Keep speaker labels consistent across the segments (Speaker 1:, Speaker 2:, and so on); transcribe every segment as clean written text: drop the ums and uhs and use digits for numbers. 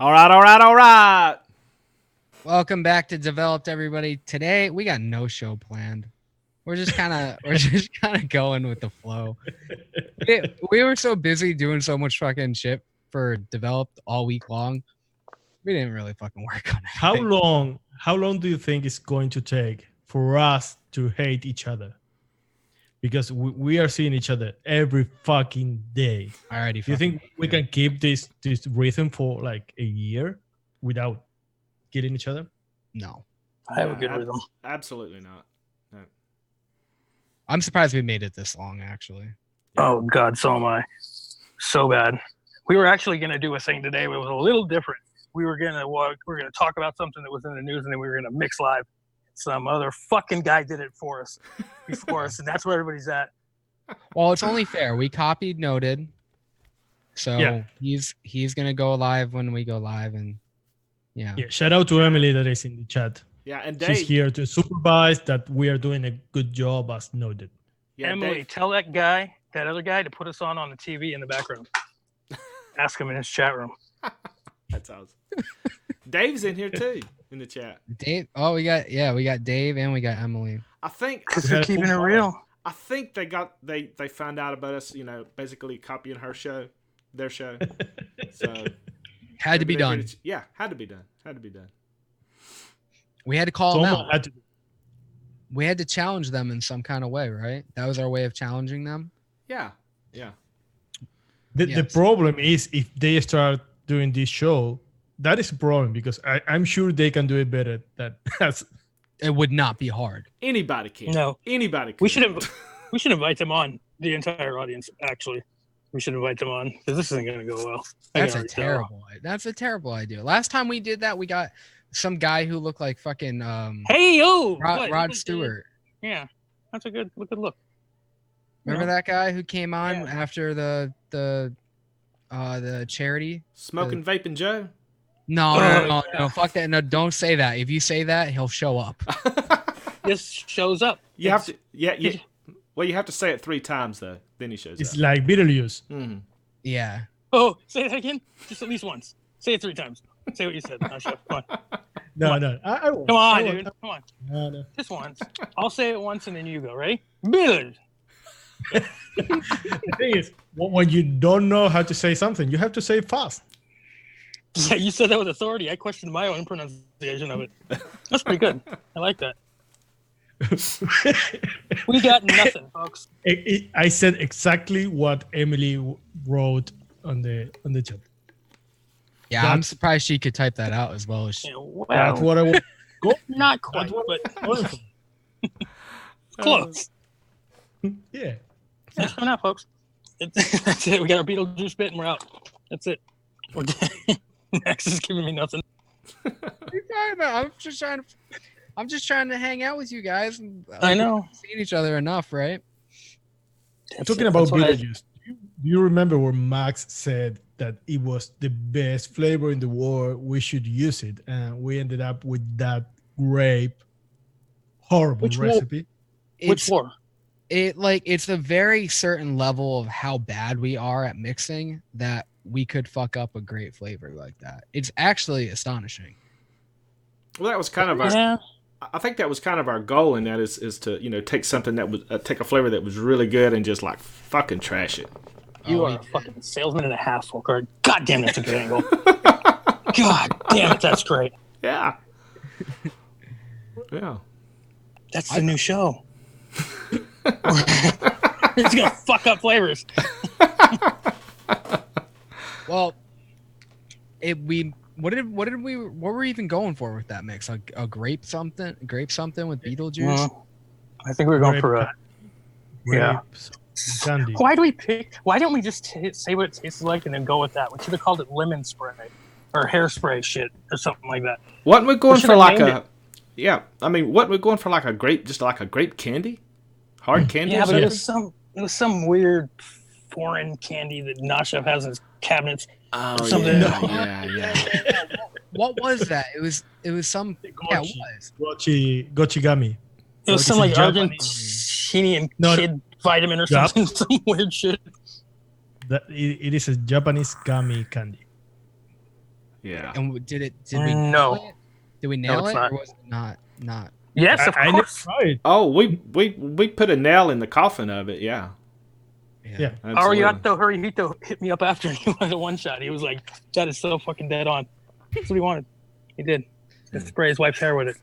Speaker 1: All right.
Speaker 2: Welcome back to Developed, everybody. Today we got no show planned. We're just kind of going with the flow. We were so busy doing so much fucking shit for Developed all week long. We didn't really fucking work on it.
Speaker 3: How long do you think it's going to take for us to hate each other? Because we are seeing each other every fucking day.
Speaker 2: Do
Speaker 3: you think we can keep this rhythm for like a year without killing each other?
Speaker 2: No.
Speaker 4: I have a good rhythm.
Speaker 1: Absolutely not. No.
Speaker 2: I'm surprised we made it this long, actually.
Speaker 4: Oh God, so am I. So bad. We were actually gonna do a thing today, but it was a little different. We were gonna talk about something that was in the news, and then we were gonna mix live. Some other fucking guy did it for us before us, and that's where everybody's at.
Speaker 2: Well, it's only fair. We copied Noted, so
Speaker 3: yeah.
Speaker 2: he's gonna go live when we go live, and yeah.
Speaker 3: Shout out to Emily that is in the chat.
Speaker 1: Yeah, and Dave,
Speaker 3: she's here to supervise that we are doing a good job as Noted.
Speaker 1: Yeah,
Speaker 4: Emily,
Speaker 1: Dave,
Speaker 4: tell that other guy, to put us on the TV in the background. Ask him in his chat room.
Speaker 1: That's awesome. Dave's in here too in the chat.
Speaker 2: Dave. Oh, we got Dave and we got Emily.
Speaker 1: I think
Speaker 4: because they're keeping it real.
Speaker 1: I think they found out about us, basically copying their show. So
Speaker 2: had to be done.
Speaker 1: Had to be done.
Speaker 2: We had to call them out. We had to challenge them in some kind of way, right? That was our way of challenging them.
Speaker 1: Yeah.
Speaker 3: The problem is if they start doing this show, that is a problem because I'm sure they can do it better than us.
Speaker 2: It would not be hard.
Speaker 1: Anybody can.
Speaker 4: No.
Speaker 1: Anybody can.
Speaker 4: We should invite them on, the entire audience, actually. We should invite them on because this isn't going to go well.
Speaker 2: That's a terrible idea. Last time we did that, we got some guy who looked like fucking Rod Stewart.
Speaker 4: Yeah, that's a good look.
Speaker 2: Remember that guy who came on after the charity?
Speaker 1: Smoking Vaping Joe?
Speaker 2: No, fuck that. No, don't say that. If you say that, he'll show up.
Speaker 4: Just shows up.
Speaker 1: You have to, well, you have to say it 3 times though. Then he shows up.
Speaker 3: It's like Beetlejuice.
Speaker 1: Mm-hmm.
Speaker 2: Yeah.
Speaker 4: Oh, say that again. Just at least once. Say it 3 times. Say what you said. Come on.
Speaker 3: No.
Speaker 4: I won't. Come on, dude. Come on. No. Just once. I'll say it once and then you go. Ready? Beetlejuice.
Speaker 3: The thing is, when you don't know how to say something, you have to say it fast.
Speaker 4: Yeah, you said that with authority. I questioned my own pronunciation of it. That's pretty good. I like that. We got nothing, folks.
Speaker 3: I said exactly what Emily wrote on the chat.
Speaker 2: Yeah, I'm surprised she could type that out as well as she.
Speaker 3: That's what I want.
Speaker 4: Not quite, but close.
Speaker 3: Yeah.
Speaker 4: That's coming out, folks. That's it. We got our Beetlejuice bit and we're out. That's it. Max is giving me nothing.
Speaker 2: What are you talking about? I'm just trying to hang out with you guys.
Speaker 4: I know.
Speaker 2: Seeing each other enough, right?
Speaker 3: Talking about Beetlejuice, do you remember where Max said that it was the best flavor in the world? We should use it, and we ended up with that horrible recipe.
Speaker 4: Which war?
Speaker 2: It's a very certain level of how bad we are at mixing that we could fuck up a great flavor like that. It's actually astonishing.
Speaker 1: Well, that was kind of our. I think that was kind of our goal, and that is to take something that was take a flavor that was really good and just like fucking trash it.
Speaker 4: You are a fucking salesman and a half, Folkart. God damn, that's a good angle. God damn it, that's great.
Speaker 1: Yeah.
Speaker 4: That's the new show. It's gonna fuck up flavors.
Speaker 2: Well, what were we even going for with that mix? A grape something with Beetlejuice?
Speaker 4: Well, I think we were going for a
Speaker 3: candy.
Speaker 4: Why don't we just say what it tastes like and then go with that? We should have called it lemon spray or hairspray shit or something like that.
Speaker 1: What we're going for like a what we're going for like a grape candy? Hard candy?
Speaker 4: Yeah, but it was some weird foreign candy that Nasha has in his cabinets.
Speaker 1: Oh,
Speaker 4: something.
Speaker 1: Yeah.
Speaker 2: What was that? It was some. Yeah, it was.
Speaker 3: Gochigami.
Speaker 4: It was some like Argentinian kid vitamin or something. Some weird shit.
Speaker 3: It is a Japanese gummy candy.
Speaker 1: Yeah.
Speaker 2: And did we
Speaker 4: No.
Speaker 2: nail it? Did we nail
Speaker 4: it's
Speaker 2: it,
Speaker 4: not.
Speaker 2: or was it not?
Speaker 4: Yes, of
Speaker 3: I never
Speaker 4: course.
Speaker 3: tried.
Speaker 1: Oh, we put a nail in the coffin of it. Yeah.
Speaker 3: Yeah.
Speaker 1: Absolutely.
Speaker 4: Ariato Hurihito hit me up after he wanted a one shot. He was like, "That is so fucking dead on." That's what he wanted. He did. Just spray his wife's hair with it.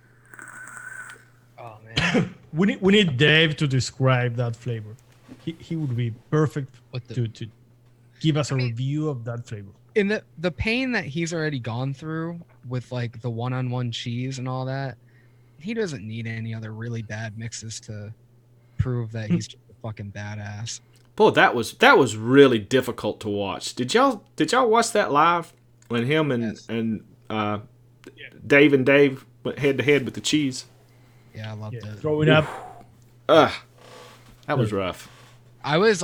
Speaker 2: Oh man.
Speaker 3: We need Dave to describe that flavor. He would be perfect to give us a review of that flavor.
Speaker 2: In the pain that he's already gone through with like the one-on-one cheese and all that, he doesn't need any other really bad mixes to prove that he's just a fucking badass.
Speaker 1: Boy, that was really difficult to watch. Did y'all watch that live when him and Dave went head to head with the cheese?
Speaker 2: Yeah, I loved it.
Speaker 3: Throwing up.
Speaker 1: That was rough.
Speaker 2: I was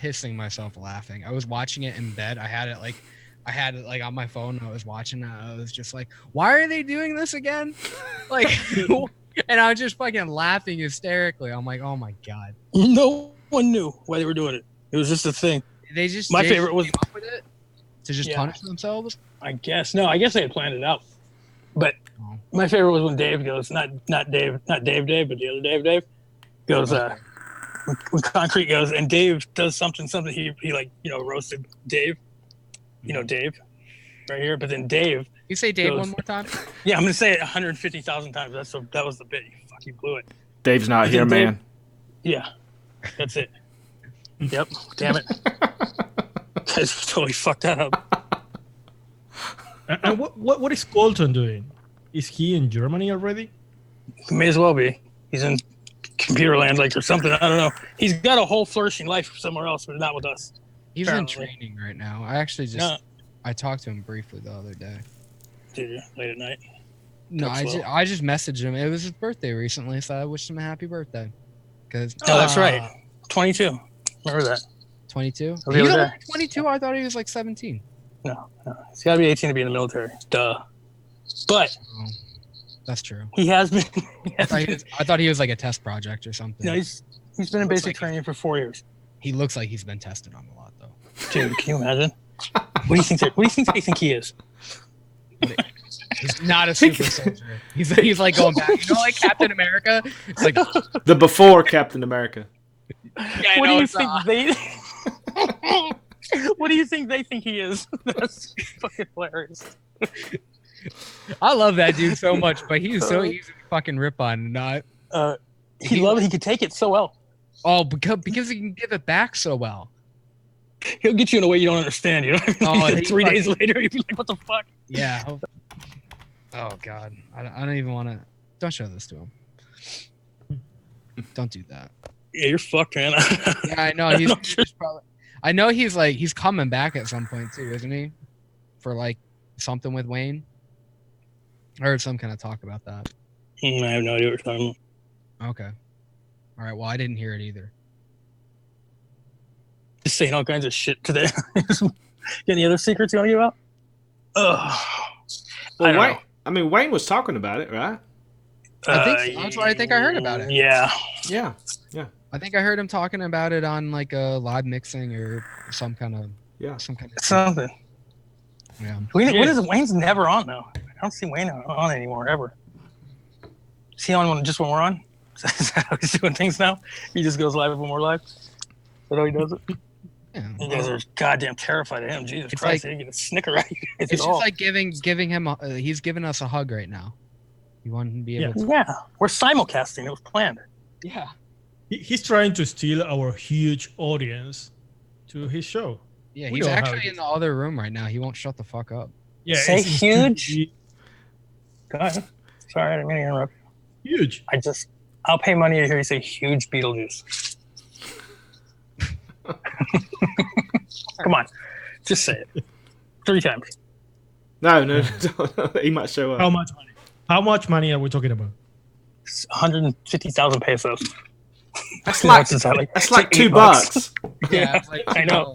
Speaker 2: pissing myself laughing. I was watching it in bed. I had it on my phone. I was watching it. I was just like, why are they doing this again? Like, and I was just fucking laughing hysterically. I'm like, oh my God.
Speaker 4: No one knew why they were doing it. It was just a thing.
Speaker 2: They just
Speaker 4: My favorite was
Speaker 2: came up with it to just punish themselves.
Speaker 4: I guess I guess they had planned it out. But my favorite was when Dave goes, not Dave, but the other Dave goes, when Concrete goes and Dave does something he like, roasted Dave, Dave right here. But then Dave,
Speaker 2: you say Dave
Speaker 4: goes,
Speaker 2: one more time?
Speaker 4: Yeah, I'm gonna say it 150,000 times. That was the bit. You blew it.
Speaker 1: Dave's not here, man.
Speaker 4: Yeah, that's it. Yep. Damn it. Guys totally fucked that up.
Speaker 3: And what is Colton doing? Is he in Germany already?
Speaker 4: May as well be. He's in computer land, or something. I don't know. He's got a whole flourishing life somewhere else, but not with us.
Speaker 2: He's
Speaker 4: apparently.
Speaker 2: in training right now. I actually I talked to him briefly the other day.
Speaker 4: Did you? Late at night?
Speaker 2: No, I just messaged him. It was his birthday recently, so I wished him a happy birthday. Cause
Speaker 4: that's right. 22. Remember that?
Speaker 2: 22?
Speaker 4: He's
Speaker 2: only 22? I thought he was like 17.
Speaker 4: No. He's got to be 18 to be in the military. Duh. But
Speaker 2: that's true.
Speaker 4: He has been.
Speaker 2: I thought he was like a test project or something.
Speaker 4: No, he's been in basic training for 4 years.
Speaker 2: He looks like he's been tested on a lot, though.
Speaker 4: Dude, can you imagine? What do you think they think he is?
Speaker 2: He's not a super soldier. He's like going back. Like Captain America. It's like
Speaker 1: the before Captain America.
Speaker 4: Yeah, what do you think they? What do you think they think he is? That's fucking hilarious.
Speaker 2: I love that dude so much, but he's so easy to fucking rip on.
Speaker 4: He could take it so well.
Speaker 2: Oh, because he can give it back so well.
Speaker 4: He'll get you in a way you don't understand. You know. Oh, 3 days later, you'll be like, "What the fuck?"
Speaker 2: Yeah. Oh God, I don't even want to. Don't show this to him. Don't do that.
Speaker 4: Yeah, you're fucked, man.
Speaker 2: Yeah, I know. I know he's coming back at some point too, isn't he? For like something with Wayne. I heard some kind of talk about that.
Speaker 4: I have no idea what you're talking
Speaker 2: about. Okay. All right. Well, I didn't hear it either.
Speaker 4: Just saying all kinds of shit today. Any other secrets you want to give out?
Speaker 1: Well, Wayne was talking about it, right?
Speaker 2: I think so. That's why I think I heard about it.
Speaker 4: Yeah.
Speaker 2: I think I heard him talking about it on like a live mixing or some kind of
Speaker 4: something.
Speaker 2: Yeah.
Speaker 4: Wayne's never on though. I don't see Wayne on anymore ever. Is he on just when we're on? Is that how he's doing things now? He just goes live when we're live. Is that how he does it? Yeah. You guys are goddamn terrified of him. Jesus Christ, they get a snicker right here.
Speaker 2: It's just like giving him. He's giving us a hug right now. You want him to be able to.
Speaker 4: Yeah, we're simulcasting. It was planned.
Speaker 2: Yeah.
Speaker 3: He's trying to steal our huge audience to his show.
Speaker 2: Yeah, he's actually in the other room right now. He won't shut the fuck up.
Speaker 4: Yeah, say huge. Go ahead. Sorry, I didn't mean to interrupt.
Speaker 3: Huge.
Speaker 4: I'll pay money to hear you say huge Beetlejuice. Come on, just say it 3 times.
Speaker 1: No, he might show up.
Speaker 3: How much money? How much money are we talking about?
Speaker 4: 150,000 pesos.
Speaker 1: That's like $2.
Speaker 2: Yeah,
Speaker 4: I know.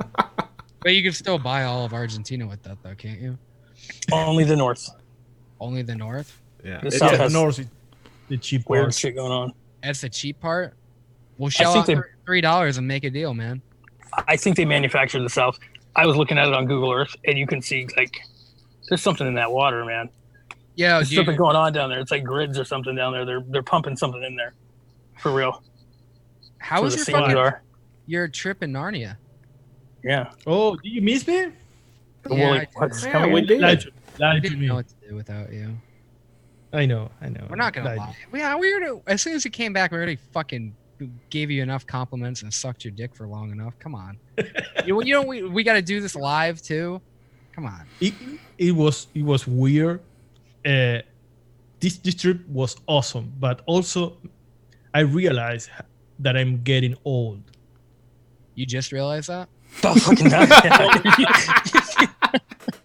Speaker 2: But you can still buy all of Argentina with that, though, can't you?
Speaker 4: Only the north.
Speaker 2: Only the north?
Speaker 1: Yeah.
Speaker 4: The south has
Speaker 3: the north is the cheap
Speaker 4: weird
Speaker 3: part.
Speaker 4: shit going on.
Speaker 2: That's the cheap part? We'll shell out $3 and make a deal, man.
Speaker 4: I think they manufacture the south. I was looking at it on Google Earth, and you can see like There's something in that water, man.
Speaker 2: Yeah,
Speaker 4: There's something going on down there. It's like grids or something down there. They're pumping something in there, for real.
Speaker 2: How was your trip in Narnia?
Speaker 4: Yeah.
Speaker 3: Oh, do you miss me?
Speaker 2: Yeah,
Speaker 1: we did.
Speaker 3: Lied
Speaker 2: we
Speaker 3: to
Speaker 2: didn't
Speaker 3: me.
Speaker 2: know what to do without you.
Speaker 3: I know.
Speaker 2: We're not gonna lie. We were as soon as you came back, we already fucking gave you enough compliments and sucked your dick for long enough. Come on. we got to do this live too. Come on.
Speaker 3: It was weird. This trip was awesome, but also I realized that I'm getting old.
Speaker 2: You just realized that?
Speaker 4: Oh, fucking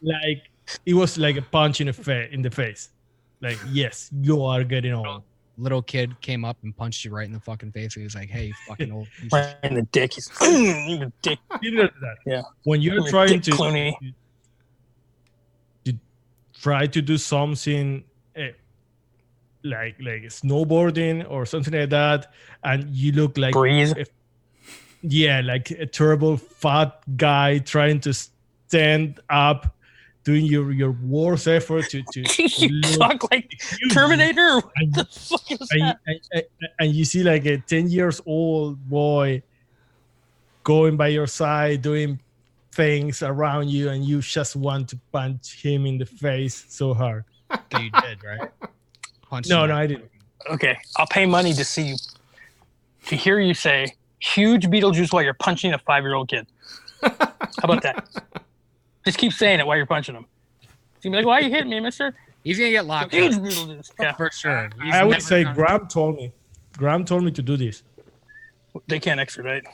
Speaker 3: Like it was like a punch in the face. Like, yes, you are getting old.
Speaker 2: Little kid came up and punched you right in the fucking face. He was like, "Hey, you fucking old."
Speaker 4: Right in the dick. He's the dick.
Speaker 3: You know that.
Speaker 4: Yeah.
Speaker 3: When you're trying to try to do something like snowboarding or something like that, and you look like
Speaker 4: breathe.
Speaker 3: Like a terrible fat guy trying to stand up, doing your worst effort to
Speaker 4: you talk like Terminator. What the fuck is that?
Speaker 3: And you see like a 10 years old boy going by your side doing things around you, and you just want to punch him in the face so hard.
Speaker 2: So you did, right?
Speaker 3: No, I didn't.
Speaker 4: Okay, I'll pay money to see you, to hear you say huge Beetlejuice while you're punching a 5-year-old kid. How about that? Just keep saying it while you're punching him. He'll be like, "Why are you hitting me, mister?"
Speaker 2: He's gonna get locked
Speaker 4: Huge
Speaker 2: up.
Speaker 4: Beetlejuice. Yeah,
Speaker 2: for sure.
Speaker 3: I would say Graham told me to do this.
Speaker 4: They can't extradite.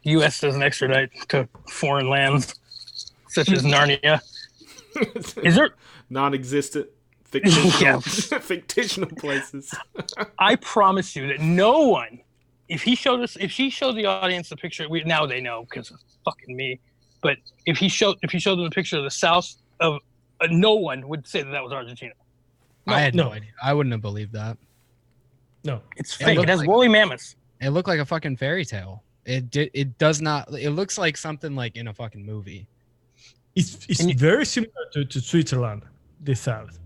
Speaker 4: U.S. doesn't extradite to foreign lands such as Narnia. Is there
Speaker 1: non-existent fictional,
Speaker 4: Yeah.
Speaker 1: fictional places?
Speaker 4: I promise you that no one, if she showed the audience the picture, now they know because of fucking me. But if he showed them a picture of the south of, no one would say that was Argentina. No,
Speaker 2: I had no idea. I wouldn't have believed that.
Speaker 3: No,
Speaker 4: it's fake. It has woolly mammoths.
Speaker 2: It looked like a fucking fairy tale. It does not. It looks like something like in a fucking movie.
Speaker 3: It's very similar to Switzerland, the south.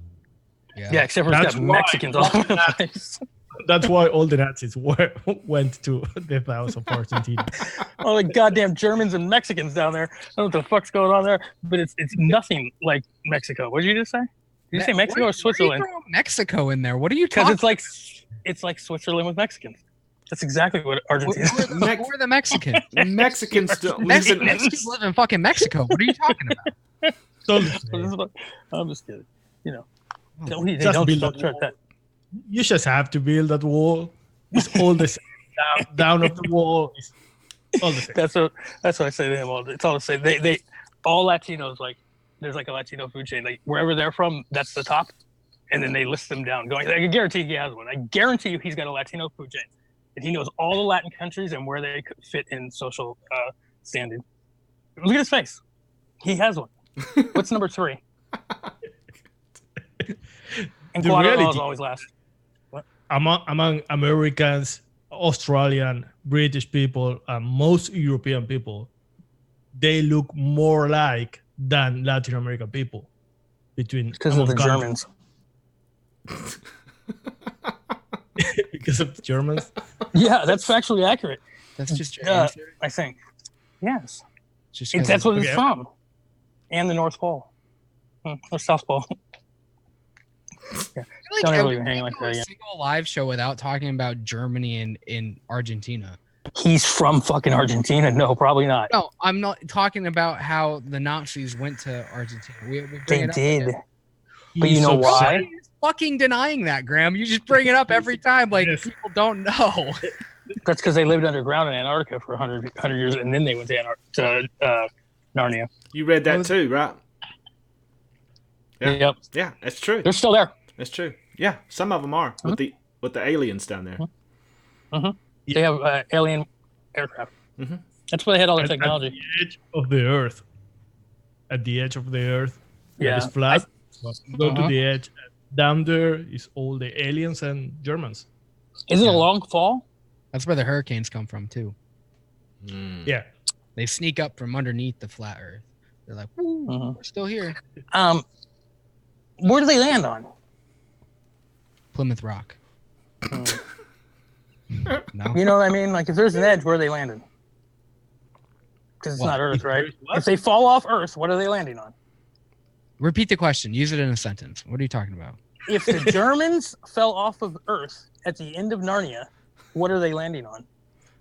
Speaker 4: Yeah, except for it's got Mexicans all over the place.
Speaker 3: That's why all the Nazis went to the south of Argentina.
Speaker 4: All the goddamn Germans and Mexicans down there. I don't know what the fuck's going on there, but it's nothing like Mexico. What did you just say? Did you say Mexico or Switzerland?
Speaker 2: Why are you throwing Mexico in there? What are you talking?
Speaker 4: Because it's like Switzerland with Mexicans. That's exactly what Argentina is.
Speaker 2: Who are the Mexicans?
Speaker 1: Mexicans don't
Speaker 2: Mexicans live in fucking Mexico. What are you talking about?
Speaker 4: I'm just kidding. You know, don't start that.
Speaker 3: You just have to build that wall. It's all the same. Down of the wall. It's all the same.
Speaker 4: That's what I say to him. It's all the same. They all Latinos, like there's like a Latino food chain. Like wherever they're from, that's the top, and then they list them down. Going, I can guarantee he has one. I guarantee you he's got a Latino food chain, and he knows all the Latin countries and where they could fit in social standing. Look at his face. He has one. What's number 3? And Guatemala is always last. What?
Speaker 3: Among Americans, Australian, British people, and most European people, they look more alike than Latin American people.
Speaker 4: Because of the Germans.
Speaker 3: Because of the Germans?
Speaker 4: Yeah, that's factually accurate.
Speaker 2: That's just your answer?
Speaker 4: I think. Yes.
Speaker 2: Just
Speaker 4: that's what it's from. And the North Pole. Or South Pole. Yeah. Don't ever even hang like that again.
Speaker 2: A single live show without talking about Germany and in Argentina.
Speaker 4: He's from fucking Argentina. No, probably not.
Speaker 2: No, I'm not talking about how the Nazis went to Argentina.
Speaker 4: They did. But you know why?
Speaker 2: You're fucking denying that, Graham. You just bring it up every time like people don't know.
Speaker 4: That's because they lived underground in Antarctica for 100 years, and then they went to Narnia.
Speaker 1: You read that too, right? Yeah.
Speaker 4: Yep.
Speaker 1: Yeah, that's true.
Speaker 4: They're still there.
Speaker 1: That's true. Yeah, some of them are with the aliens down there.
Speaker 4: Mm-hmm. They have alien aircraft. Mm-hmm. That's where they had all the technology.
Speaker 3: At the edge of the Earth. At the edge of the Earth.
Speaker 4: Yeah.
Speaker 3: It's flat. Go to the edge. Down there is all the aliens and Germans.
Speaker 4: Is it a long fall?
Speaker 2: That's where the hurricanes come from too.
Speaker 3: Yeah.
Speaker 2: They sneak up from underneath the flat Earth. They're like, "Woo, we're still here."
Speaker 4: Where do they land on?
Speaker 2: Plymouth Rock. No.
Speaker 4: You know what I mean? Like, if there's an edge, where are they landing? Because it's not Earth, right? If they fall off Earth, what are they landing on?
Speaker 2: Repeat the question. Use it in a sentence. What are you talking about?
Speaker 4: If the Germans fell off of Earth at the end of Narnia, what are they landing on?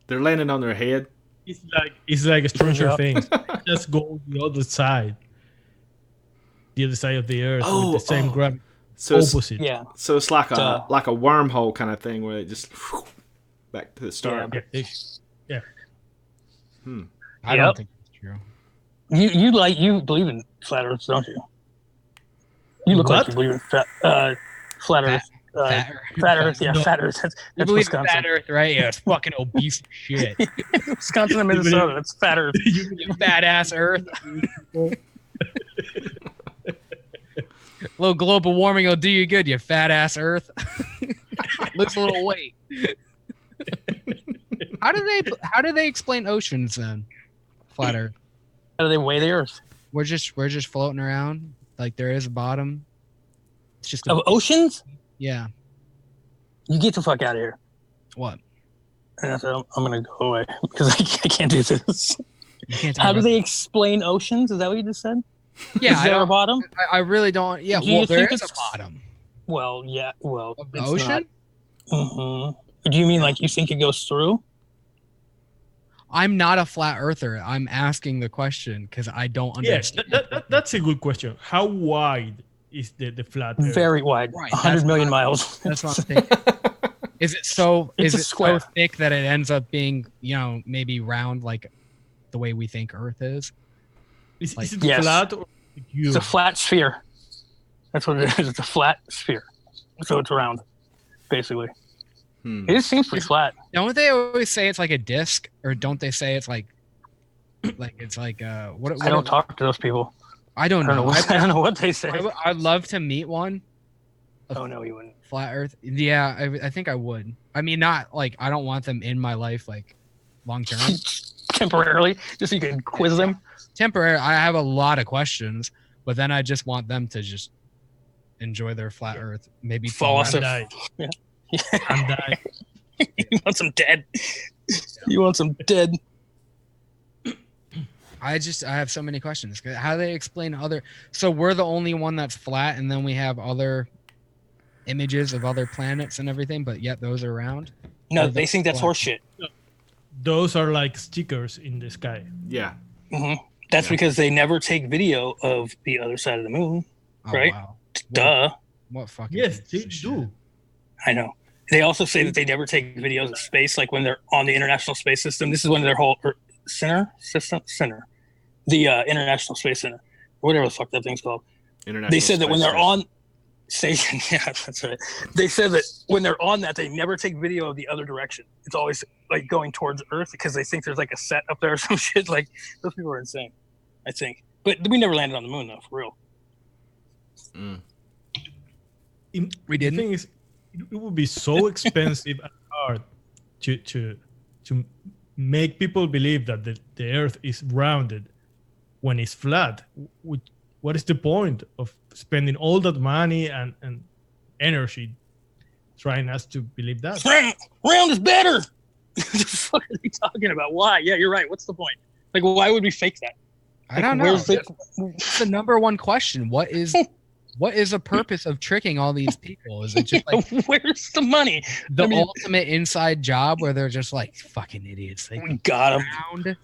Speaker 1: They're landing on their head.
Speaker 3: It's like a Stranger Things. Just go the other side of the Earth with the same gravity.
Speaker 1: So
Speaker 3: opposite.
Speaker 1: So it's like a wormhole kind of thing where it just back to the start.
Speaker 3: Yeah.
Speaker 2: I don't think that's true.
Speaker 4: You believe in flat Earth, don't you? You look like you believe in flat Earth. Fat Earth, yeah, Fat Earth. That's Wisconsin.
Speaker 2: Fat Earth, right? Yeah, it's fucking obese shit.
Speaker 4: Wisconsin and Minnesota, that's Fat Earth.
Speaker 2: You fat ass Earth. A little global warming will do you good, you fat ass Earth. Lose a little weight. How do they explain oceans then? Flat Earth.
Speaker 4: How do they weigh the Earth?
Speaker 2: We're just floating around like there is a bottom. It's just
Speaker 4: of oceans.
Speaker 2: Yeah.
Speaker 4: You get the fuck out of here.
Speaker 2: What?
Speaker 4: I'm gonna go away because I can't do this. How do they explain oceans? Is that what you just said?
Speaker 2: Yeah,
Speaker 4: is there a bottom?
Speaker 2: I really don't. Yeah, well, there is a bottom.
Speaker 4: Well, yeah, well,
Speaker 2: of the ocean.
Speaker 4: Do you mean like you think it goes through?
Speaker 2: I'm not a flat earther. I'm asking the question because I don't understand.
Speaker 3: Yes, that's a good question. How wide is the flat Earth?
Speaker 4: Very wide. Right, 100 million miles.
Speaker 2: That's what I'm thinking. Is it so thick that it ends up being, maybe round like the way we think Earth is?
Speaker 3: Is it flat or cube?
Speaker 4: It's a flat sphere. That's what it is. It's a flat sphere. So it's round, basically. It just seems pretty flat.
Speaker 2: Don't they always say it's like a disc, or don't they say it's like it's like what?
Speaker 4: I don't talk to those people.
Speaker 2: I don't know.
Speaker 4: I don't know what they say.
Speaker 2: I'd love to meet one.
Speaker 4: Oh no, you wouldn't.
Speaker 2: Flat Earth. Yeah, I think I would. I mean, not like I don't want them in my life like long term.
Speaker 4: Temporarily, just so you can quiz them.
Speaker 2: Temporary. I have a lot of questions, but then I just want them to just enjoy their flat Earth. Maybe
Speaker 4: fall off and die. Yeah.
Speaker 3: And die.
Speaker 4: You want some dead. You want some dead.
Speaker 2: I have so many questions. How do they explain other? So we're the only one that's flat, and then we have other images of other planets and everything, but yet those are round.
Speaker 4: No, they think that's horseshit.
Speaker 3: Those are like stickers in the sky.
Speaker 1: Yeah.
Speaker 4: Mm-hmm. That's because they never take video of the other side of the moon, right?
Speaker 2: Wow.
Speaker 4: Duh.
Speaker 2: What fucking?
Speaker 3: Yes, they do.
Speaker 4: I know. They also say that they never take videos of space, like when they're on the International Space System. This is when their whole center, the International Space Center, whatever the fuck that thing's called. They said that when they're on station, yeah, that's right. They said that when they're on that, they never take video of the other direction. It's always like going towards Earth because they think there's like a set up there or some shit. Like those people are insane, I think. But we never landed on the moon though, for real.
Speaker 2: We didn't.
Speaker 3: The thing is, it would be so expensive and hard to make people believe that the Earth is rounded when it's flat. What is the point of spending all that money and energy trying us to believe that?
Speaker 4: Round is better. What the fuck are they talking about? Why? Yeah, you're right. What's the point? Like, why would we fake that?
Speaker 2: I don't know. It's the number one question. What is the purpose of tricking all these people? Is it just like
Speaker 4: where's the money?
Speaker 2: The ultimate inside job where they're just like fucking idiots?
Speaker 4: We got them.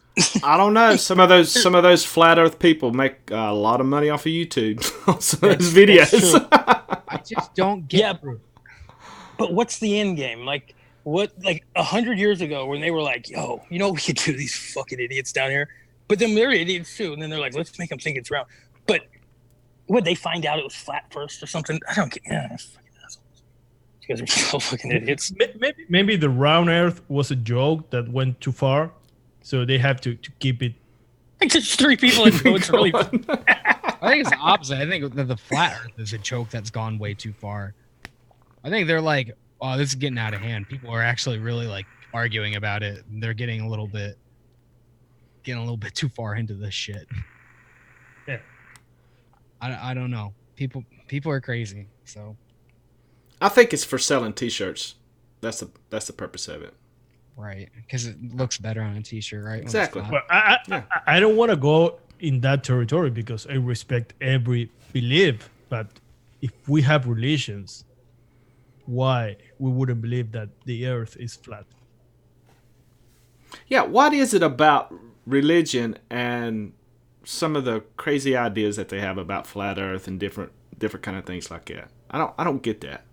Speaker 1: I don't know. Some of those flat Earth people make a lot of money off of YouTube on some of those videos.
Speaker 2: I just don't get it.
Speaker 4: But what's the end game? Like 100 years ago when they were like, yo, you know what we could do to these fucking idiots down here? But then they're idiots too. And then they're like, let's make them think it's round. But would they find out it was flat first or something? I don't get. Yeah, fucking assholes. You guys are so fucking idiots.
Speaker 3: Maybe the round Earth was a joke that went too far, so they have to keep it.
Speaker 4: Like there's 3 people in it. It's really.
Speaker 2: I think it's the opposite. I think that the flat Earth is a joke that's gone way too far. I think they're like, oh, this is getting out of hand. People are actually really like arguing about it. They're getting a little bit too far into this shit.
Speaker 3: Yeah.
Speaker 2: I don't know. People are crazy. So
Speaker 1: I think it's for selling T-shirts. That's the purpose of it.
Speaker 2: right, because it looks better on a T-shirt, right?
Speaker 1: Exactly.
Speaker 3: Well, I don't want to go in that territory because I respect every belief. But if we have religions, why we wouldn't believe that the Earth is flat?
Speaker 1: Yeah, what is it about religion and some of the crazy ideas that they have about flat Earth and different kind of things like that? I don't get that.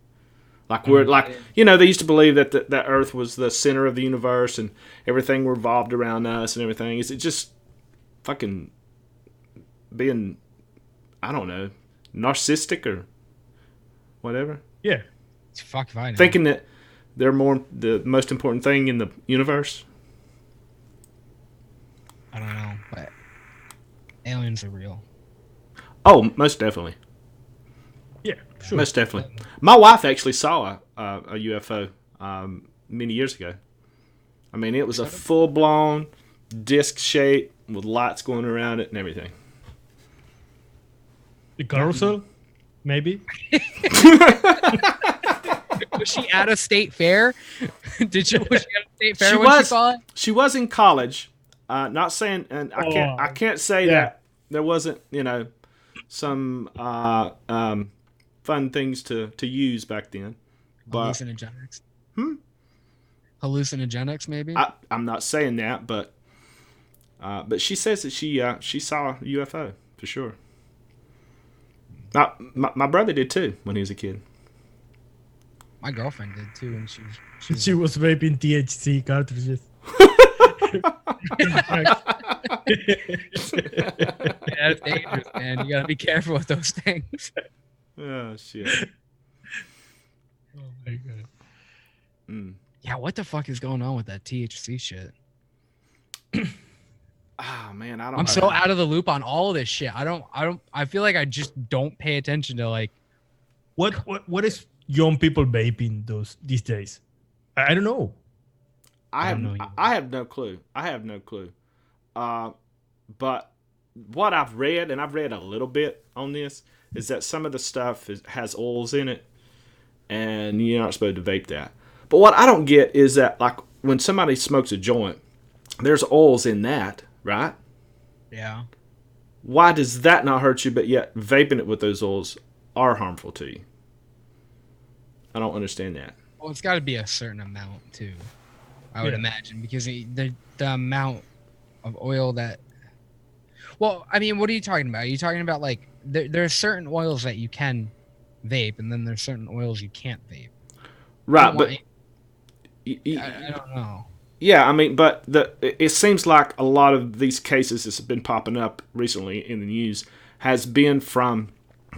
Speaker 1: Like we're like they used to believe that that Earth was the center of the universe and everything revolved around us and everything. Is it just fucking being I don't know narcissistic or whatever?
Speaker 3: Yeah.
Speaker 2: Fuck if I know.
Speaker 1: Thinking that they're the most important thing in the universe.
Speaker 2: I don't know, but aliens are real.
Speaker 1: Oh, most definitely.
Speaker 3: Yeah, sure.
Speaker 1: Most definitely. My wife actually saw a UFO many years ago. I mean, it was a full-blown disc shape with lights going around it and everything.
Speaker 3: The carousel, maybe.
Speaker 2: Was she at a state fair? Was she at a state fair
Speaker 1: She
Speaker 2: when
Speaker 1: was.
Speaker 2: she saw it?
Speaker 1: She was in college. Not saying, and I can't say that there wasn't some fun things to use back then. But
Speaker 2: Hallucinogenics. Hallucinogenics, maybe.
Speaker 1: I'm not saying that, but she says that she saw a UFO for sure. My brother did too when he was a kid.
Speaker 2: My girlfriend did too, and
Speaker 3: She was vaping THC cartridges.
Speaker 2: That's dangerous, man. You gotta be careful with those things.
Speaker 1: Oh shit.
Speaker 3: Oh my god.
Speaker 2: Yeah, what the fuck is going on with that THC shit?
Speaker 1: Oh man, I don't.
Speaker 2: I'm so out of the loop on all of this shit. I feel like I just don't pay attention to like
Speaker 3: what is young people vaping these days? I don't know.
Speaker 1: I have no clue. But what I've read, and I've read a little bit on this, is that some of the stuff has oils in it, and you're not supposed to vape that. But what I don't get is that, like, when somebody smokes a joint, there's oils in that, right?
Speaker 2: Yeah.
Speaker 1: Why does that not hurt you, but yet vaping it with those oils are harmful to you? I don't understand that.
Speaker 2: Well, it's got to be a certain amount too, I would imagine, because the amount of oil that. Well, I mean, what are you talking about? Are you talking about like there are certain oils that you can vape, and then there's certain oils you can't vape.
Speaker 1: Right, but
Speaker 2: I don't know.
Speaker 1: Yeah, I mean, but it seems like a lot of these cases that's been popping up recently in the news has been from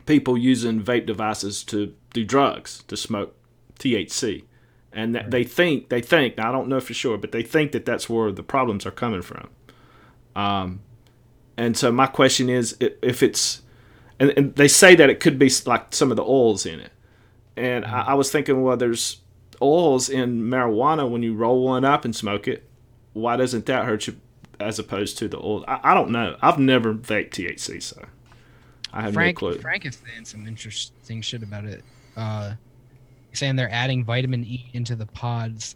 Speaker 1: people using vape devices to do drugs, to smoke THC. And that they think, now I don't know for sure, but they think that that's where the problems are coming from. And so my question is, if it's, and they say that it could be like some of the oils in it. And I was thinking, well, there's oils in marijuana when you roll one up and smoke it. Why doesn't that hurt you as opposed to the oil? I don't know. I've never vaped THC, so I have no clue.
Speaker 2: Frank is saying some interesting shit about it. Saying they're adding vitamin E into the pods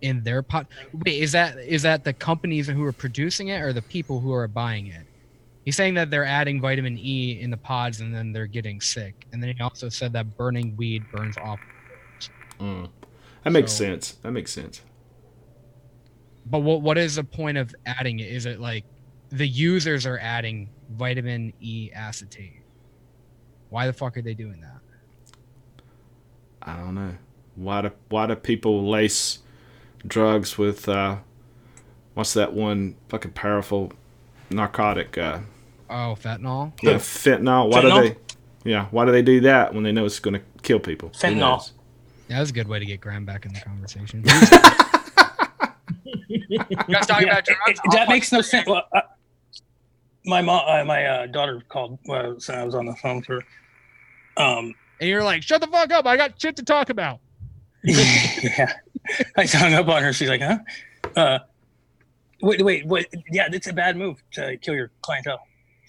Speaker 2: in their pod. Wait, is that the companies who are producing it or the people who are buying it? He's saying that they're adding vitamin E in the pods and then they're getting sick. And then he also said that burning weed burns off.
Speaker 1: That makes sense.
Speaker 2: But what is the point of adding it? Is it like the users are adding vitamin E acetate? Why the fuck are they doing that?
Speaker 1: I don't know. Why do people lace drugs with what's that one fucking powerful narcotic?
Speaker 2: Fentanyl.
Speaker 1: Yeah, fentanyl. Why do they do that when they know it's going to kill people?
Speaker 4: Fentanyl.
Speaker 2: Yeah, that was a good way to get Graham back in the conversation. You guys talking about drugs?
Speaker 4: That makes no sense. Well, my mom, my daughter called when I was on the phone to her.
Speaker 2: And you're like, shut the fuck up. I got shit to talk about.
Speaker 4: Yeah. I hung up on her. She's like, huh? Wait. Yeah, it's a bad move to kill your clientele.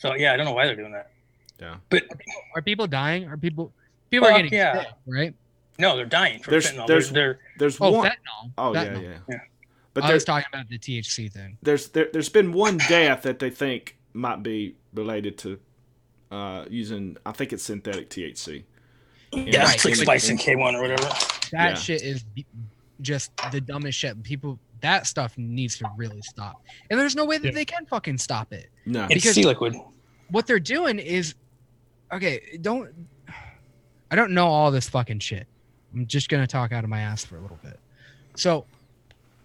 Speaker 4: So yeah, I don't know why they're doing that.
Speaker 1: Yeah.
Speaker 4: But
Speaker 2: Are people dying? Are people are getting sick, right?
Speaker 4: No, they're dying from fentanyl.
Speaker 1: There's
Speaker 2: one.
Speaker 1: Fentanyl. Oh
Speaker 2: fentanyl.
Speaker 1: Yeah.
Speaker 2: But I was talking about the THC thing.
Speaker 1: There's been one death that they think might be related to using, I think it's synthetic THC.
Speaker 4: Yeah, it's like Spice and K1 or whatever.
Speaker 2: That shit is just the dumbest shit. That stuff needs to really stop. And there's no way that they can fucking stop it.
Speaker 1: No.
Speaker 4: It's sea liquid.
Speaker 2: What they're doing is, I don't know all this fucking shit. I'm just going to talk out of my ass for a little bit. So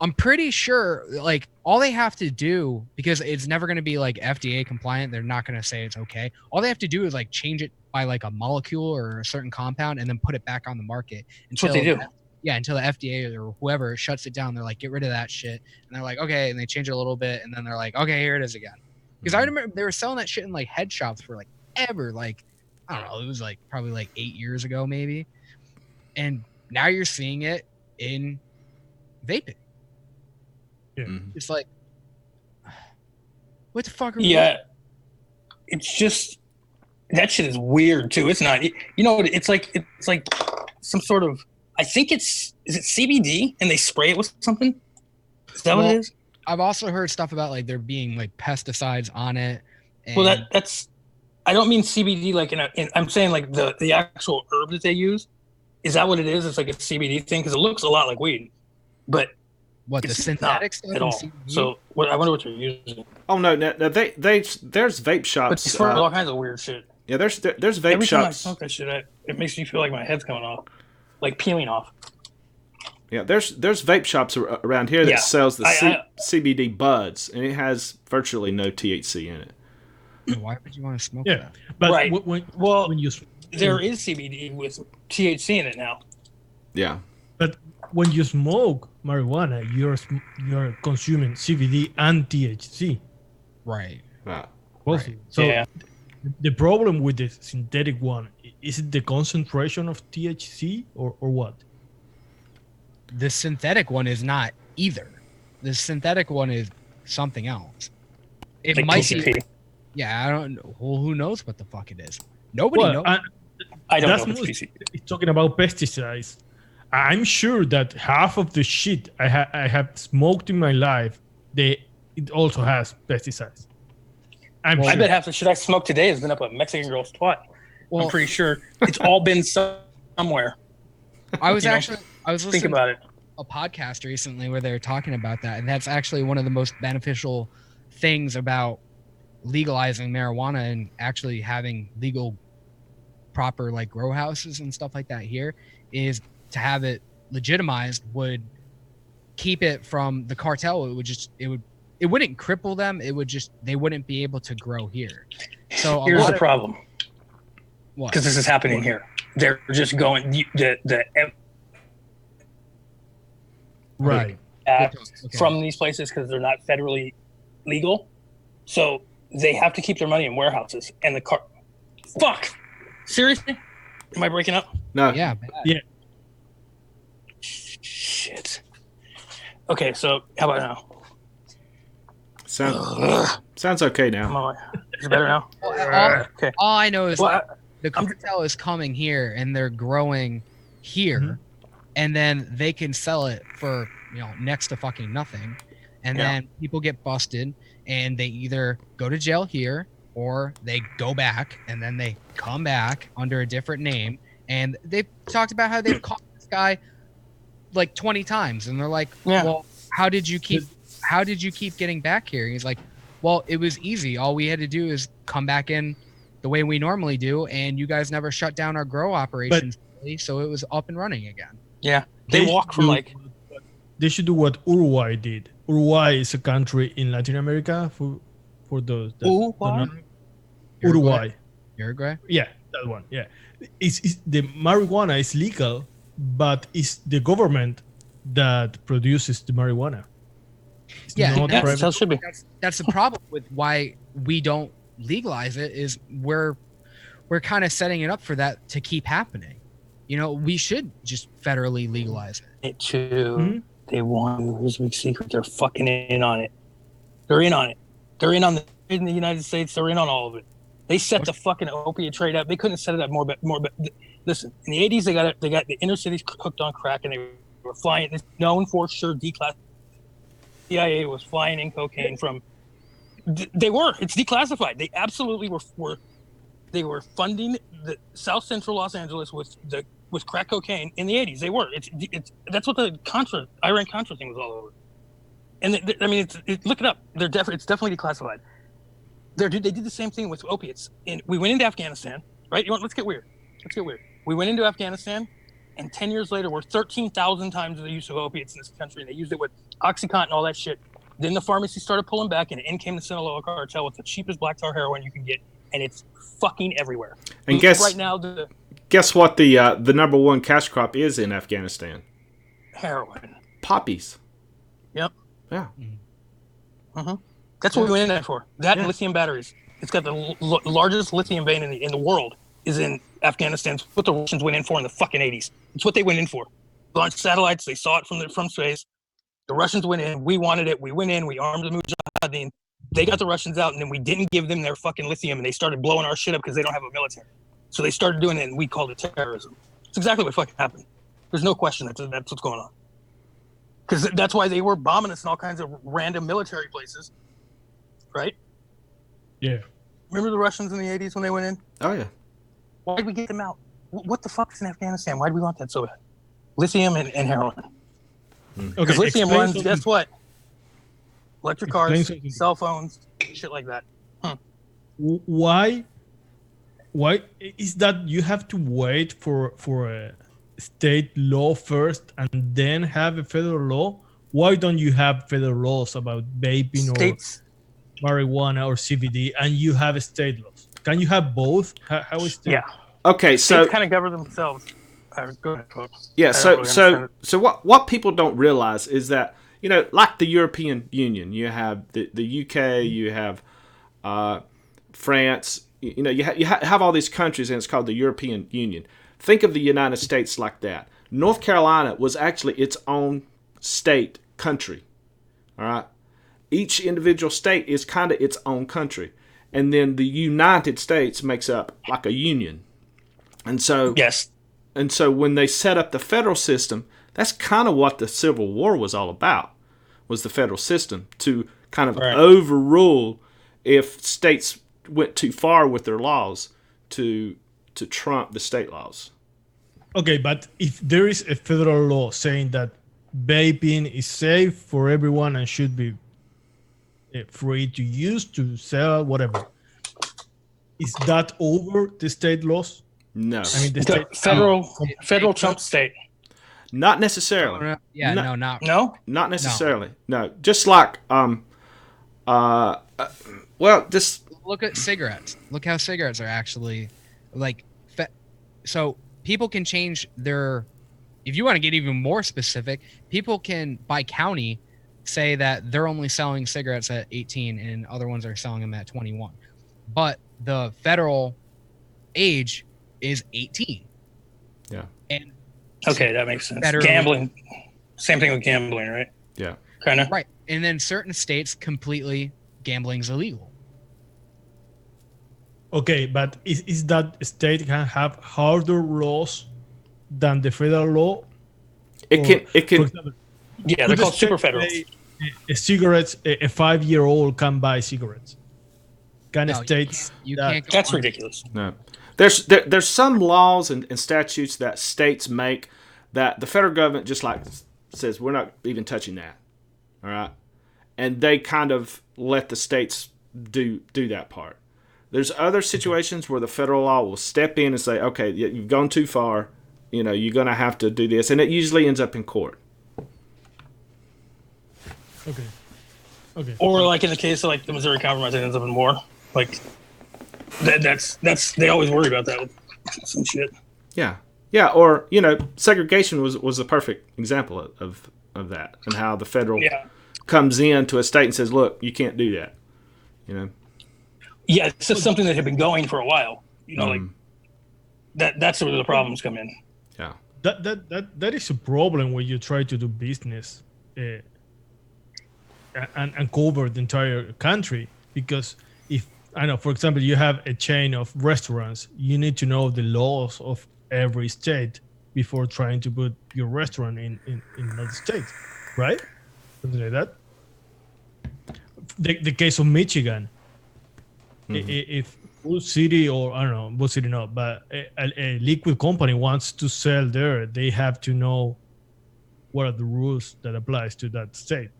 Speaker 2: I'm pretty sure like all they have to do, because it's never going to be like FDA compliant. They're not going to say it's okay. All they have to do is like change it by like a molecule or a certain compound and then put it back on the market.
Speaker 4: That's what they do.
Speaker 2: Yeah, until the FDA or whoever shuts it down. They're like, get rid of that shit. And they're like, okay. And they change it a little bit. And then they're like, okay, here it is again. Because I remember they were selling that shit in like head shops for like ever. Like, I don't know. It was like probably like 8 years ago, maybe. And now you're seeing it in vaping.
Speaker 3: Yeah.
Speaker 2: It's like, what the fuck are we
Speaker 4: doing? It's just, that shit is weird too. It's not, it's like some sort of, I think is it CBD and they spray it with something? Is that what it is?
Speaker 2: I've also heard stuff about like there being like pesticides on it.
Speaker 4: And that's, I don't mean CBD like I'm saying like the actual herb that they use. Is that what it is? It's like a CBD thing because it looks a lot like weed, but
Speaker 2: what the synthetic stuff
Speaker 4: at all. So I wonder what you're using.
Speaker 1: Oh no, there's vape shops.
Speaker 4: But they spray all kinds of weird shit.
Speaker 1: Yeah, there's vape
Speaker 4: Every
Speaker 1: shops.
Speaker 4: time I smoke that shit, it makes me feel like my head's coming off, like peeling off.
Speaker 1: Yeah, there's vape shops around here that sells the CBD buds, and it has virtually no THC in it.
Speaker 2: Why would you want to smoke that?
Speaker 3: But
Speaker 4: when you there is CBD with THC in it now.
Speaker 1: Yeah.
Speaker 3: But when you smoke marijuana, you're consuming CBD and THC.
Speaker 2: Right.
Speaker 3: So the problem with the synthetic one, is it the concentration of THC or what?
Speaker 2: The synthetic one is not either. The synthetic one is something else. It
Speaker 4: like
Speaker 2: might
Speaker 4: TCP.
Speaker 2: be. Yeah, I don't know. Well, who knows what the fuck it is? Nobody knows.
Speaker 4: I don't know if it's PCP.
Speaker 3: It's talking about pesticides. I'm sure that half of the shit I have smoked in my life, it also has pesticides.
Speaker 4: I bet half the shit I smoked today has been up a Mexican girl's twat. Well, I'm pretty sure it's all been somewhere.
Speaker 2: I was listening
Speaker 4: think about it.
Speaker 2: A podcast recently where they were talking about that, and that's actually one of the most beneficial things about legalizing marijuana and actually having legal proper like grow houses and stuff like that here is to have it legitimized would keep it from the cartel. It wouldn't cripple them. They wouldn't be able to grow here. So
Speaker 4: here's the problem.
Speaker 2: What?
Speaker 4: Because this is happening here. They're just going
Speaker 3: right
Speaker 4: from these places because they're not federally legal. So they have to keep their money in warehouses and fuck. Seriously? Am I breaking up?
Speaker 1: No.
Speaker 2: Yeah.
Speaker 3: Yeah.
Speaker 4: Shit. Okay, so how about now?
Speaker 1: Sounds okay now.
Speaker 4: Is it better now?
Speaker 2: Okay. All I know is the cartel is coming here and they're growing here, and then they can sell it for next to fucking nothing, and then people get busted and they either go to jail here or they go back and then they come back under a different name. And they've talked about how they've caught this guy like 20 times, and they're like, well, how did you keep getting back here? And he's like, well, it was easy. All we had to do is come back in the way we normally do, and you guys never shut down our grow operations, so it was up and running again.
Speaker 4: Yeah, they walk from
Speaker 3: they should do what Uruguay did. Uruguay is a country in Latin America for those Uruguay. Yeah, that one. Yeah, it's the marijuana is legal, but it's the government that produces the marijuana.
Speaker 4: That's how it should be.
Speaker 2: That's the problem with why we don't legalize it. Is we're kind of setting it up for that to keep happening. We should just federally legalize it.
Speaker 4: They want. Here's a big secret. They're fucking in on it. They're in on it. They're in on in the United States. They're in on all of it. They set the fucking opiate trade up. They couldn't have set it up more. But listen, in the 80s, they got the inner cities hooked on crack, and they were flying. It's known for sure. CIA was flying in cocaine from. They were. It's declassified. They absolutely were. They were funding the South Central Los Angeles with crack cocaine in the 80s. They were. It's that's what the Iran Contra thing was all over. And look it up. It's definitely declassified. They did the same thing with opiates. And we went into Afghanistan, right? Let's get weird. We went into Afghanistan, and 10 years later, we're 13,000 times the use of opiates in this country, and they used it with OxyContin and all that shit. Then the pharmacy started pulling back, and in came the Sinaloa cartel with the cheapest black tar heroin you can get, and it's fucking everywhere.
Speaker 1: And guess what? The number one cash crop is in Afghanistan.
Speaker 4: Heroin.
Speaker 1: Poppies.
Speaker 4: Yep.
Speaker 1: Yeah.
Speaker 4: Mm-hmm. That's what we went in there for. That and lithium batteries. It's got the largest lithium vein in the world is in Afghanistan. It's what the Russians went in for in the fucking 80s. It's what they went in for. Launched satellites. They saw it from space. The Russians went in. We wanted it. We went in. We armed the Mujahideen. They got the Russians out, and then we didn't give them their fucking lithium, and they started blowing our shit up because they don't have a military. So they started doing it, and we called it terrorism. It's exactly what fucking happened. There's no question that's what's going on. Because that's why they were bombing us in all kinds of random military places. Right?
Speaker 3: Yeah.
Speaker 4: Remember the Russians in the 80s when they went in?
Speaker 1: Oh, yeah.
Speaker 4: Why did we get them out? What the fuck is in Afghanistan? Why do we want that so bad? Lithium and heroin. Because lithium runs, guess what? Electric cars, cell phones, shit like that.
Speaker 3: Why is that you have to wait for a state law first and then have a federal law? Why don't you have federal laws about vaping or marijuana or CBD, and you have state laws? Can you have both? How is that?
Speaker 4: Yeah.
Speaker 1: Okay, so
Speaker 4: states kind of govern themselves. Go ahead, folks.
Speaker 1: Yeah. So what people don't realize is that, you know, like the European Union, you have the UK, you have France. You know, you have all these countries, and it's called the European Union. Think of the United States like that. North Carolina was actually its own state country. All right. Each individual state is kind of its own country. And then the United States makes up like a union. And so,
Speaker 4: yes.
Speaker 1: And so when they set up the federal system, that's kind of what the Civil War was all about, was the federal system, to kind of overrule if states went too far with their laws to trump the state laws.
Speaker 3: Okay, but if there is a federal law saying that vaping is safe for everyone and should be free to use, to sell, whatever, is that over the state laws?
Speaker 1: No.
Speaker 3: I mean, the state,
Speaker 4: federal trumps state.
Speaker 1: Not necessarily.
Speaker 2: Yeah,
Speaker 1: not necessarily. No, just like just
Speaker 2: look at cigarettes. Look how cigarettes are actually like. So people can change their. If you want to get even more specific, people can by county say that they're only selling cigarettes at 18 and other ones are selling them at 21. But the federal age is 18.
Speaker 1: Yeah.
Speaker 2: And
Speaker 4: okay, that makes sense. Gambling. Same thing with gambling, right?
Speaker 1: Yeah.
Speaker 4: Kind of.
Speaker 2: Right. And then certain states completely gambling's illegal.
Speaker 3: Okay, but is that state can have harder laws than the federal law?
Speaker 1: It can.
Speaker 3: For example,
Speaker 4: yeah, they're called super federal.
Speaker 3: Cigarettes, a 5-year-old can buy cigarettes. Kind of states
Speaker 2: you
Speaker 3: that.
Speaker 2: can't.
Speaker 4: That's ridiculous.
Speaker 1: No. There's some laws and statutes that states make that the federal government just like says we're not even touching that. All right. And they kind of let the states do that part. There's other situations where the federal law will step in and say, okay, you've gone too far. You know, you're going to have to do this. And it usually ends up in court.
Speaker 3: Okay.
Speaker 4: Or like in the case of like the Missouri Compromise, it ends up in war. Like that's they always worry about that with some shit.
Speaker 1: Yeah. Or, you know, segregation was a perfect example of that, and how the federal comes in to a state and says, look, you can't do that. You know?
Speaker 4: Yeah, it's just something that had been going for a while. You know, like that's where the problems come in.
Speaker 1: Yeah.
Speaker 3: That is a problem when you try to do business and cover the entire country, because I know, for example, you have a chain of restaurants. You need to know the laws of every state before trying to put your restaurant in another state, right? Something like that. The case of Michigan, if Bull City, or I don't know, Bull City not, but a liquid company wants to sell there, they have to know what are the rules that applies to that state.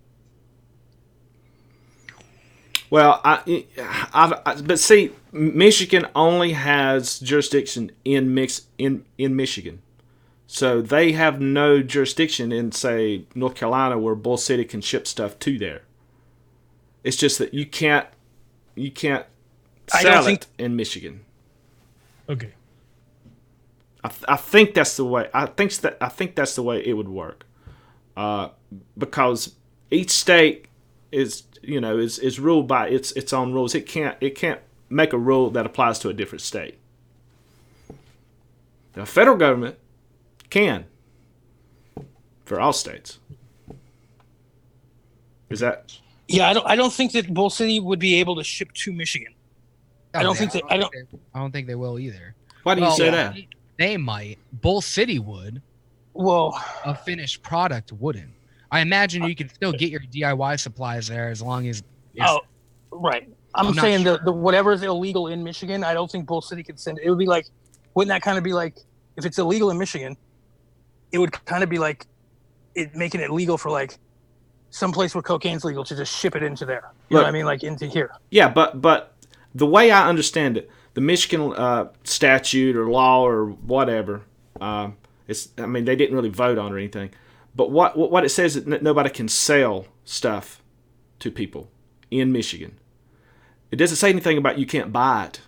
Speaker 1: Well, but see, Michigan only has jurisdiction in Michigan, so they have no jurisdiction in, say, North Carolina, where Bull City can ship stuff to there. It's just that you can't sell it in Michigan.
Speaker 3: Okay.
Speaker 1: I think that's the way. I think that's the way it would work, because each state is ruled by its own rules. It can't make a rule that applies to a different state. The federal government can for all states. Is that?
Speaker 4: Yeah, I don't think that Bull City would be able to ship to Michigan. I don't think
Speaker 2: they will either.
Speaker 1: Why do you say that?
Speaker 2: They might. Bull City would.
Speaker 4: Well,
Speaker 2: a finished product wouldn't. I imagine you could still get your DIY supplies there as long as.
Speaker 4: Right. I'm saying sure. the whatever is illegal in Michigan, I don't think Bull City could send it. It would be like, wouldn't that kind of be like, if it's illegal in Michigan, it would kind of be like it making it legal for like some place where cocaine's legal to just ship it into there. You know what I mean? Like into here.
Speaker 1: Yeah, but the way I understand it, the Michigan statute or law or whatever, they didn't really vote on or anything. But what it says is that nobody can sell stuff to people in Michigan. It doesn't say anything about you can't buy it.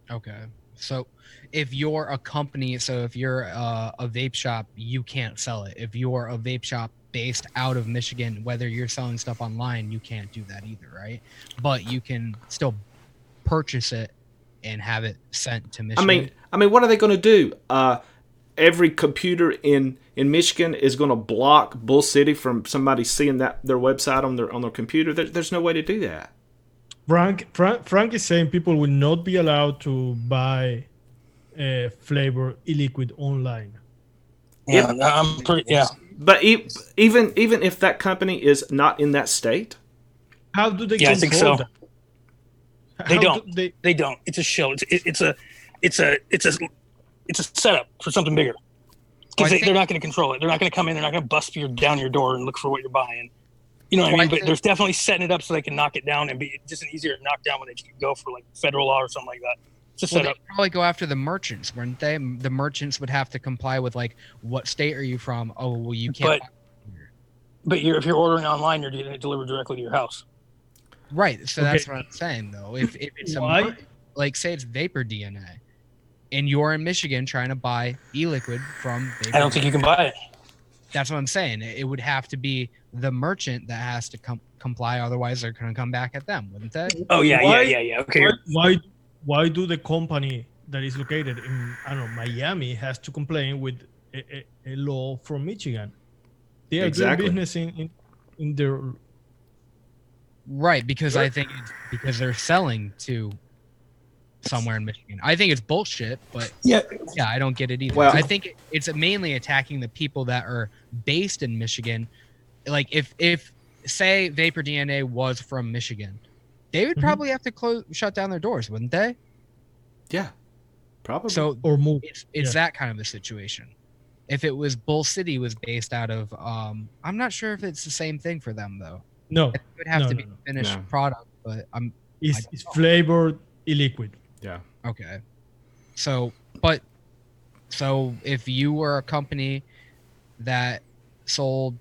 Speaker 2: Okay. So if you're a company, so if you're a vape shop, you can't sell it. If you're a vape shop based out of Michigan, whether you're selling stuff online, you can't do that either, right? But you can still purchase it and have it sent to Michigan.
Speaker 1: I mean, what are they going to do? Every computer in Michigan is going to block Bull City from somebody seeing their website on their computer. There's no way to do that.
Speaker 3: Frank is saying people will not be allowed to buy flavor e-liquid online.
Speaker 4: Yeah,
Speaker 1: But even if that company is not in that state,
Speaker 3: how do they?
Speaker 4: Yeah, I think so.
Speaker 3: That?
Speaker 4: They don't. It's a show. It's a setup for something bigger. Because they're not going to control it. They're not going to come in. They're not going to bust down your door and look for what you're buying. You know what I mean? But there's definitely setting it up so they can knock it down and be just an easier knockdown when they go for like federal law or something like that. Just set up.
Speaker 2: They'd probably go after the merchants, wouldn't they? The merchants would have to comply with like, what state are you from? Oh, well, you can't.
Speaker 4: But if you're ordering online, you're getting it delivered directly to your house.
Speaker 2: Right. So that's what I'm saying, though. If it's like say it's Vapor DNA, and you're in Michigan trying to buy e-liquid from Vapor
Speaker 4: I don't think you can buy it.
Speaker 2: That's what I'm saying. It would have to be the merchant that has to comply. Otherwise, they're going to come back at them, wouldn't they?
Speaker 4: Oh, yeah. Okay.
Speaker 3: Why do the company that is located in, I don't know, Miami has to complain with a law from Michigan? They are doing business in their...
Speaker 2: Right, because I think it's because they're selling to somewhere in Michigan. I think it's bullshit, but yeah, I don't get it either. Well, I think it's mainly attacking the people that are based in Michigan. Like if say Vapor DNA was from Michigan, they would probably have to shut down their doors, wouldn't they?
Speaker 1: Yeah, probably.
Speaker 2: So
Speaker 3: or move.
Speaker 2: It's that kind of a situation. If it was Bull City was based out of, I'm not sure if it's the same thing for them though.
Speaker 3: No,
Speaker 2: it would have to be a finished product, but
Speaker 3: it's flavored e-liquid.
Speaker 1: Yeah.
Speaker 2: Okay. So if you were a company that sold,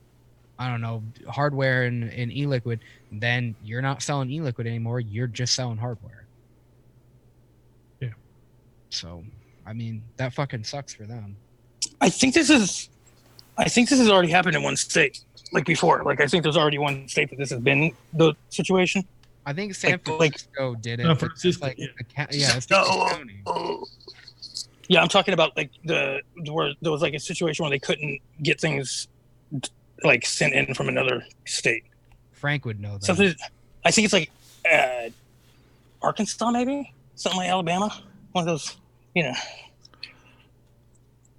Speaker 2: I don't know, hardware and e-liquid, then you're not selling e-liquid anymore. You're just selling hardware.
Speaker 3: Yeah.
Speaker 2: So, I mean, that fucking sucks for them.
Speaker 4: I think this has already happened in one state, like before. Like I think there's already one state that this has been the situation.
Speaker 2: I think San Francisco did it.
Speaker 3: San Francisco,
Speaker 2: it's county.
Speaker 4: Yeah, I'm talking about like where there was like a situation where they couldn't get things like sent in from another state.
Speaker 2: Frank would know that.
Speaker 4: Something. I think it's like Arkansas, maybe something like Alabama. One of those, you know.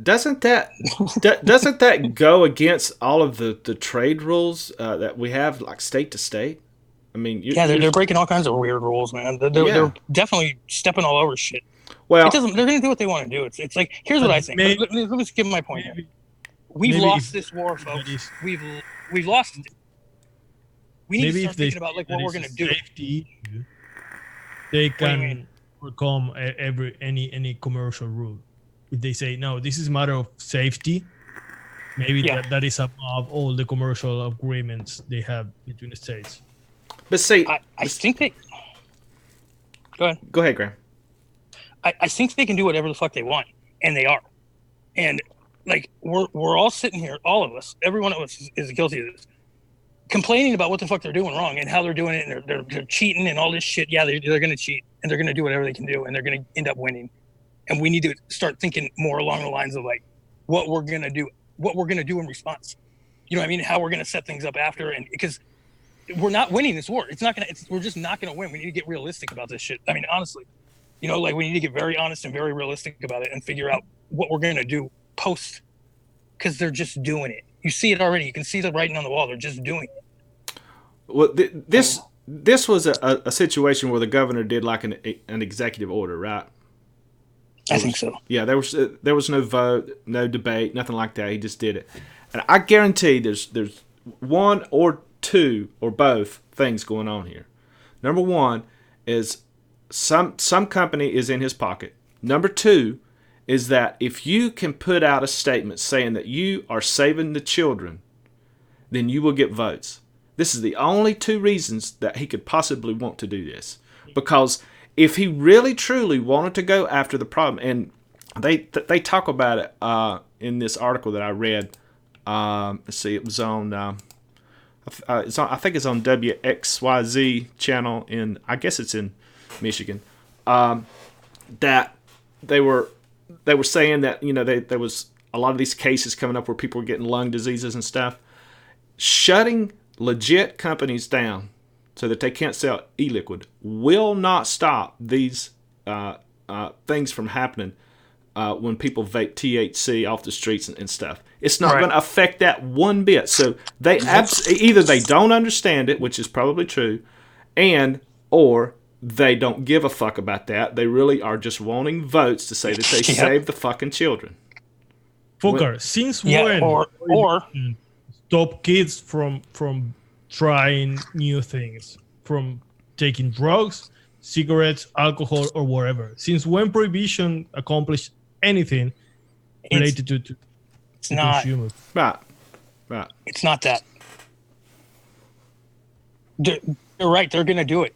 Speaker 1: Doesn't that go against all of the trade rules that we have, like state to state? I mean,
Speaker 4: they're breaking all kinds of weird rules, man. They're definitely stepping all over shit.
Speaker 1: Well,
Speaker 4: they're going to do what they want to do. It's like, here's what I think. Let me just give my point here. We've lost this war, folks. We've lost it. We need to start thinking about like what we're going to do.
Speaker 3: They can overcome any commercial rule. If they say no, this is a matter of safety, maybe that is above all the commercial agreements they have between the states.
Speaker 1: But see,
Speaker 4: I think they.
Speaker 1: Go ahead, Graham.
Speaker 4: I think they can do whatever the fuck they want, and they are. And like we're all sitting here, all of us, every one of us is guilty of this, complaining about what the fuck they're doing wrong and how they're doing it, and they're cheating and all this shit. Yeah, they're going to cheat, and they're going to do whatever they can do, and they're going to end up winning. And we need to start thinking more along the lines of like what we're going to do in response. You know what I mean? How we're going to set things up after, and because we're not winning this war. We're just not going to win. We need to get realistic about this shit. I mean, honestly, you know, like we need to get very honest and very realistic about it and figure out what we're going to do post, because they're just doing it. You see it already. You can see the writing on the wall. They're just doing it.
Speaker 1: Well, this was a situation where the governor did like an executive order, right?
Speaker 4: I think so.
Speaker 1: Yeah, there was no vote, no debate, nothing like that. He just did it, and I guarantee there's one or two or both things going on here. Number one is some company is in his pocket. Number two is that if you can put out a statement saying that you are saving the children, then you will get votes. This is the only two reasons that he could possibly want to do this, because if he really truly wanted to go after the problem, and they talk about it in this article that I read. Let's see, it was on. I think it's on WXYZ channel I guess it's in Michigan. That they were saying that, you know, there was a lot of these cases coming up where people were getting lung diseases and stuff. Shutting legit companies down so that they can't sell e-liquid will not stop these things from happening when people vape THC off the streets and stuff. It's not going to affect that one bit. So they either they don't understand it, which is probably true, or they don't give a fuck about that. They really are just wanting votes to say that they saved the fucking children.
Speaker 3: Folkart, since when
Speaker 4: or
Speaker 3: stop kids from trying new things, from taking drugs, cigarettes, alcohol, or whatever? Since when prohibition accomplished anything related to consumers?
Speaker 1: Right.
Speaker 4: It's not that. They're right. They're going to do it.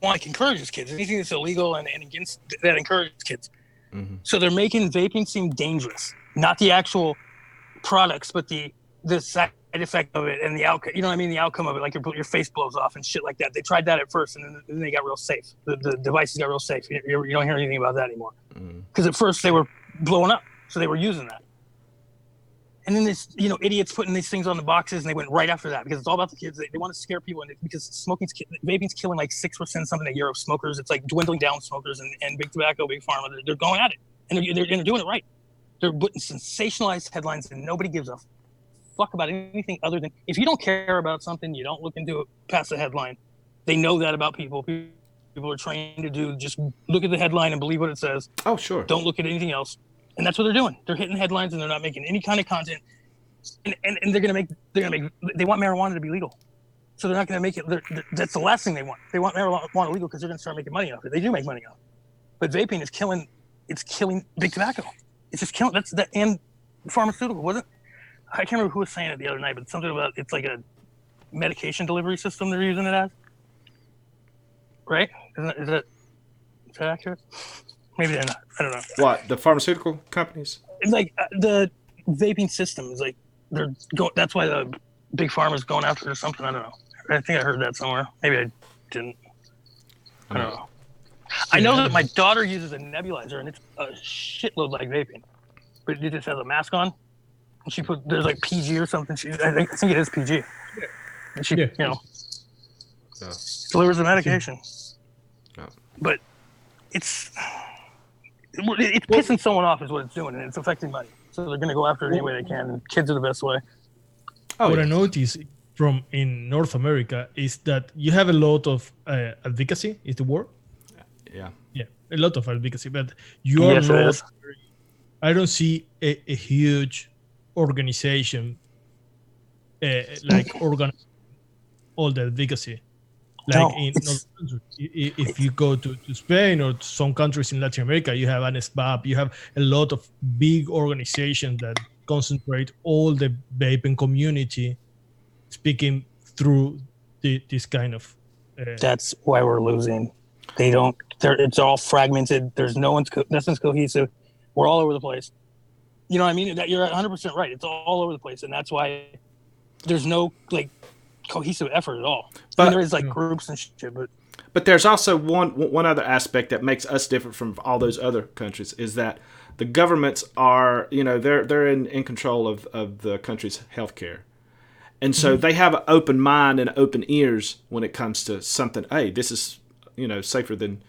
Speaker 4: Like encourages kids. Anything that's illegal and against that encourages kids. Mm-hmm. So they're making vaping seem dangerous. Not the actual products, but the side effect of it and the outcome. You know what I mean? The outcome of it, like your face blows off and shit like that. They tried that at first, and then they got real safe. The devices got real safe. You don't hear anything about that anymore. Because at first they were blowing up, so they were using that. And then this, you know, idiots putting these things on the boxes, and they went right after that because it's all about the kids. They want to scare people, and because vaping's killing like 6% something a year of smokers. It's like dwindling down smokers and big tobacco, big pharma. They're going at it, and they're doing it right. They're putting sensationalized headlines, and nobody gives a fuck about anything other than, if you don't care about something, you don't look into it past the headline. They know that about people. People are trained to do just look at the headline and believe what it says.
Speaker 1: Oh, sure.
Speaker 4: Don't look at anything else. And that's what they're doing. They're hitting headlines and they're not making any kind of content. And they want marijuana to be legal. So they're not going to make it. That's the last thing they want. They want marijuana legal because they're going to start making money off it. They do make money off it. But vaping is killing. It's killing big tobacco. It's just killing. That's that and pharmaceutical, wasn't it? I can't remember who was saying it the other night, but something about it's like a medication delivery system they're using it as. Right? Is that accurate? Maybe they're not. I don't know.
Speaker 1: What, the pharmaceutical companies?
Speaker 4: It's like the vaping system is like that's why the big pharma's going after it or something. I don't know. I think I heard that somewhere. Maybe I didn't. I don't know. I know that my daughter uses a nebulizer and it's a shitload like vaping, but it just has a mask on. And there's like PG or something. I think it is PG. And she, you know,
Speaker 1: Yeah.
Speaker 4: Delivers the medication.
Speaker 1: Yeah.
Speaker 4: But it's pissing someone off is what it's doing, and it's affecting money. So they're going to go after it any way they can. And kids are the best way.
Speaker 1: Oh,
Speaker 3: what
Speaker 1: yeah.
Speaker 3: I notice from in North America is that you have a lot of advocacy. Is the word?
Speaker 1: Yeah.
Speaker 3: Yeah, a lot of advocacy, but you are
Speaker 4: Yes, it
Speaker 3: not.
Speaker 4: is.
Speaker 3: I don't see a huge organization like organ all the advocacy. Like
Speaker 4: No,
Speaker 3: in other countries. If you go to Spain or to some countries in Latin America, you have ANSPAP, you have a lot of big organizations that concentrate all the vaping community speaking through this kind of.
Speaker 4: That's why we're losing. They don't. It's all fragmented. There's nothing's cohesive. We're all over the place. You know what I mean? That you're 100% right. It's all over the place, and that's why there's no like cohesive effort at all. I mean, there is like groups and shit,
Speaker 1: but there's also one other aspect that makes us different from all those other countries is that the governments are, they're in control of the country's healthcare. And so they have an open mind and open ears when it comes to something. Hey, this is, safer than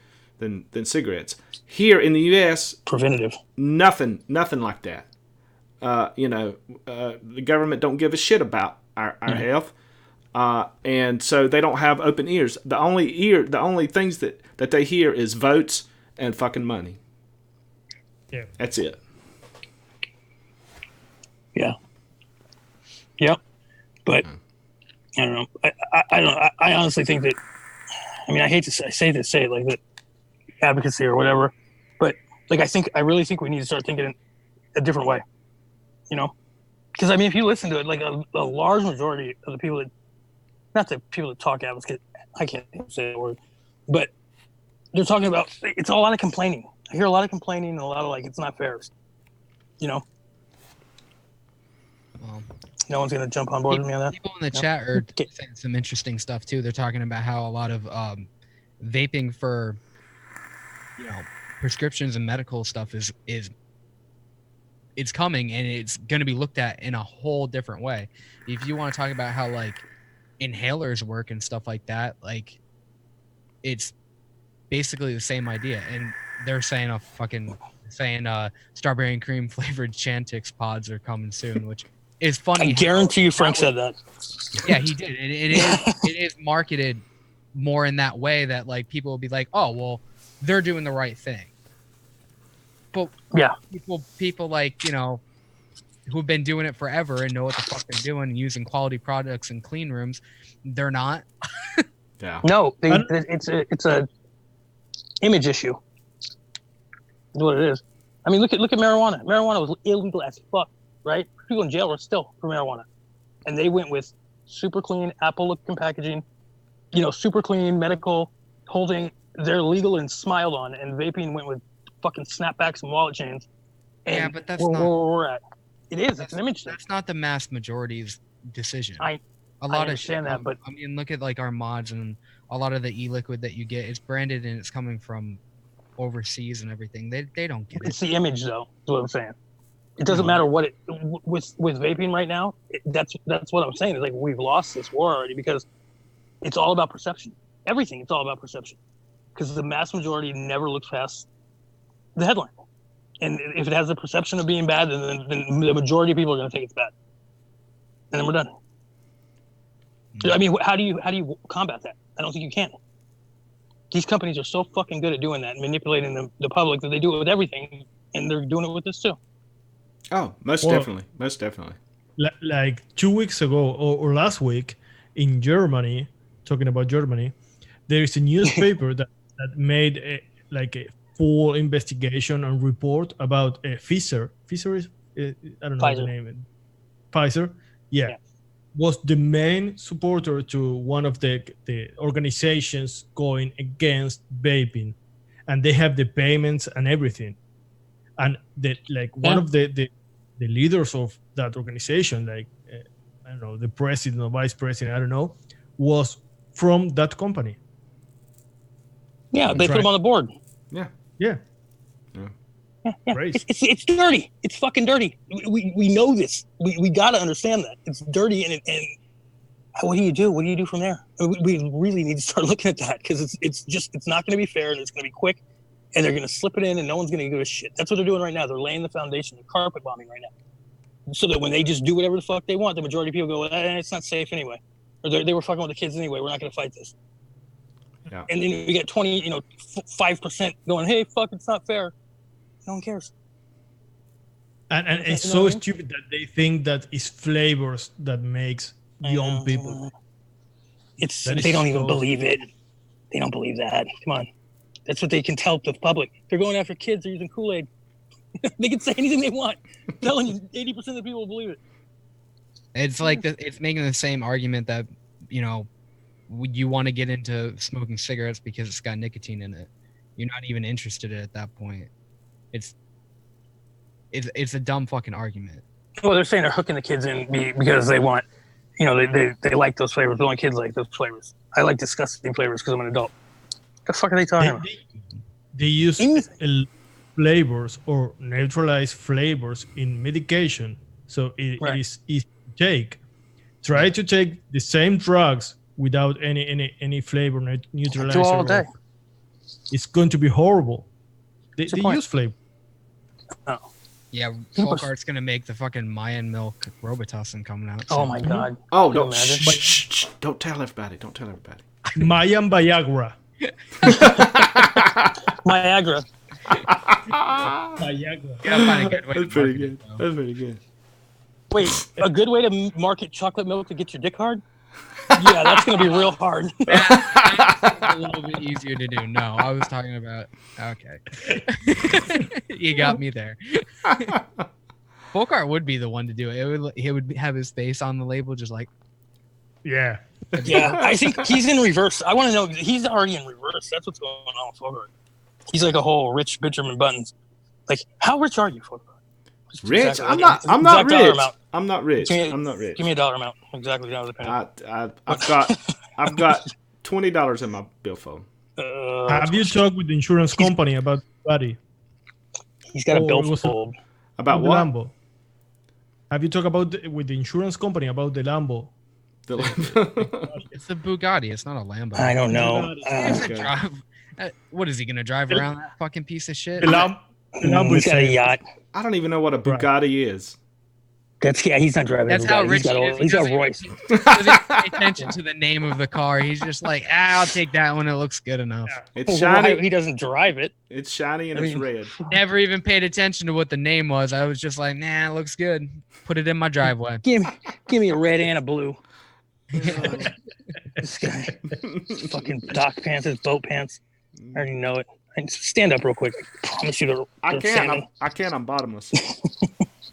Speaker 1: cigarettes. Here in the U.S.,
Speaker 4: preventative.
Speaker 1: Nothing like that. The government don't give a shit about our health, and so they don't have open ears. The only things that they hear is votes and fucking money.
Speaker 3: Yeah,
Speaker 1: that's it.
Speaker 4: Yeah. Yep. But I don't know. I don't know. I honestly think that. I mean, I hate to say it like that, advocacy or whatever, but like I really think we need to start thinking a different way. Because I mean, if you listen to it, like a large majority of the people not the people that talk advocate, I can't say that word, but they're talking about it's a lot of complaining. I hear a lot of complaining and a lot of like it's not fair. Well, no one's gonna jump on board with me on that.
Speaker 2: People in the chat are saying some interesting stuff too. They're talking about how a lot of vaping for prescriptions and medical stuff is it's coming, and it's going to be looked at in a whole different way. If you want to talk about how like inhalers work and stuff like that, like it's basically the same idea. And they're saying strawberry and cream flavored Chantix pods are coming soon, which is funny.
Speaker 4: I guarantee you Frank said that.
Speaker 2: Yeah, he did. It is marketed more in that way that like people will be like, oh well, they're doing the right thing. But
Speaker 4: yeah,
Speaker 2: people like who've been doing it forever and know what the fuck they're doing and using quality products in clean rooms, they're not.
Speaker 1: Yeah.
Speaker 4: No, it's a image issue. Is what it is. I mean, look at marijuana. Marijuana was illegal as fuck, right? People in jail were still for marijuana, and they went with super clean Apple-looking packaging, super clean medical holding. They're legal and smiled on, and vaping went with fucking snapbacks and wallet chains. And
Speaker 2: yeah, but that's
Speaker 4: where
Speaker 2: not.
Speaker 4: We're at. It is. It's an image thing.
Speaker 2: That's not the mass majority's decision.
Speaker 4: I understand that, but
Speaker 2: I mean, look at like our mods and a lot of the e-liquid that you get. It's branded and it's coming from overseas and everything. They don't get it.
Speaker 4: It's the image, though. Is what I'm saying. It doesn't matter what it with vaping right now. That's what I'm saying. It's like we've lost this war already because it's all about perception. Everything. It's all about perception. Because the mass majority never looks past the headline, and if it has the perception of being bad, then the majority of people are going to think it's bad, and then we're done. I mean, how do you combat that? I don't think you can. These companies are so fucking good at doing that and manipulating the public that they do it with everything, and they're doing it with this too.
Speaker 1: Oh, most definitely.
Speaker 3: Like 2 weeks ago or last week in Germany, talking about Germany, there is a newspaper that made a full investigation and report about Pfizer. Pfizer is I don't know the name. Pfizer, yeah, was the main supporter to one of the organizations going against vaping, and they have the payments and everything. And one of the leaders of that organization, I don't know, the president or vice president, I don't know, was from that company.
Speaker 4: Yeah, they put him on the board.
Speaker 1: Yeah.
Speaker 4: It's dirty. It's fucking dirty. We know this. We got to understand that it's dirty, and what do you do? What do you do from there? We really need to start looking at that because it's not going to be fair and it's going to be quick, and they're going to slip it in and no one's going to give a shit. That's what they're doing right now. They're laying the foundation. They're carpet bombing right now, so that when they just do whatever the fuck they want, the majority of people go, it's not safe anyway, or they were fucking with the kids anyway. We're not going to fight this.
Speaker 1: Yeah.
Speaker 4: And then you get 5% going, hey, fuck, it's not fair. No one cares.
Speaker 3: And it's so stupid that they think that it's flavors that makes young people.
Speaker 4: They don't even believe it. They don't believe that. Come on. That's what they can tell the public. They're going after kids. They're using Kool-Aid. They can say anything they want. I'm telling you, 80% of the people will believe it.
Speaker 2: It's like it's making the same argument that, you want to get into smoking cigarettes because it's got nicotine in it. You're not even interested at that point. It's a dumb fucking argument.
Speaker 4: Well, they're saying they're hooking the kids in because they want, they like those flavors. The only kids like those flavors. I like disgusting flavors because I'm an adult. What the fuck are they talking about?
Speaker 3: They use flavors or neutralized flavors in medication, so it is easy to take. Try to take the same drugs without any flavor neutralizer.
Speaker 4: All day.
Speaker 3: It's going to be horrible. They use flavor.
Speaker 4: Oh.
Speaker 2: Yeah, Folkart's gonna make the fucking Mayan milk Robitussin coming out.
Speaker 4: Oh my god.
Speaker 1: Oh, don't shh. Don't tell everybody. Don't tell everybody.
Speaker 3: Mayan Viagra.
Speaker 4: Viagra.
Speaker 3: Viagra.
Speaker 2: Yeah, find a good way.
Speaker 1: That's pretty good. That's pretty good.
Speaker 4: Wait, a good way to market chocolate milk to get your dick hard? Yeah, that's gonna be real hard.
Speaker 2: That's a little bit easier to do. No, I was talking about. Okay, you got me there. Folkart would be the one to do it. He would have his face on the label, just like.
Speaker 3: Yeah.
Speaker 4: Yeah, I think he's in reverse. I want to know. He's already in reverse. That's what's going on with Folkart. He's like a whole rich Benjamin Buttons. Like, how rich are you, Folkart?
Speaker 1: Rich?
Speaker 4: Exactly.
Speaker 1: I'm not rich.
Speaker 4: Amount.
Speaker 1: I'm not rich. I'm not rich.
Speaker 4: Give me a dollar amount. Exactly down to the penny.
Speaker 1: I've got $20 in my billfold.
Speaker 3: Have you talked with the insurance company about Bugatti?
Speaker 4: He's got a billfold.
Speaker 1: About what?
Speaker 3: Lambo. Have you talked with the insurance company about the Lambo?
Speaker 2: It's a Bugatti. It's not a Lambo.
Speaker 4: I don't know.
Speaker 2: What is he gonna drive around that fucking piece of shit?
Speaker 3: The Lambo
Speaker 4: He's got a yacht.
Speaker 1: I don't even know what a Bugatti is.
Speaker 4: He's not driving.
Speaker 2: That's how rich he is.
Speaker 4: He's got Royce.
Speaker 2: He doesn't pay attention to the name of the car. He's just like, I'll take that one. It looks good enough.
Speaker 3: Yeah.
Speaker 1: It's shiny.
Speaker 4: He doesn't drive it.
Speaker 1: It's shiny and it's red.
Speaker 2: Never even paid attention to what the name was. I was just like, nah, it looks good. Put it in my driveway.
Speaker 4: Give me a red and a blue. This guy, fucking dock pants, his boat pants. I already know it. Stand up real quick. I promise you
Speaker 1: I can't. I'm bottomless.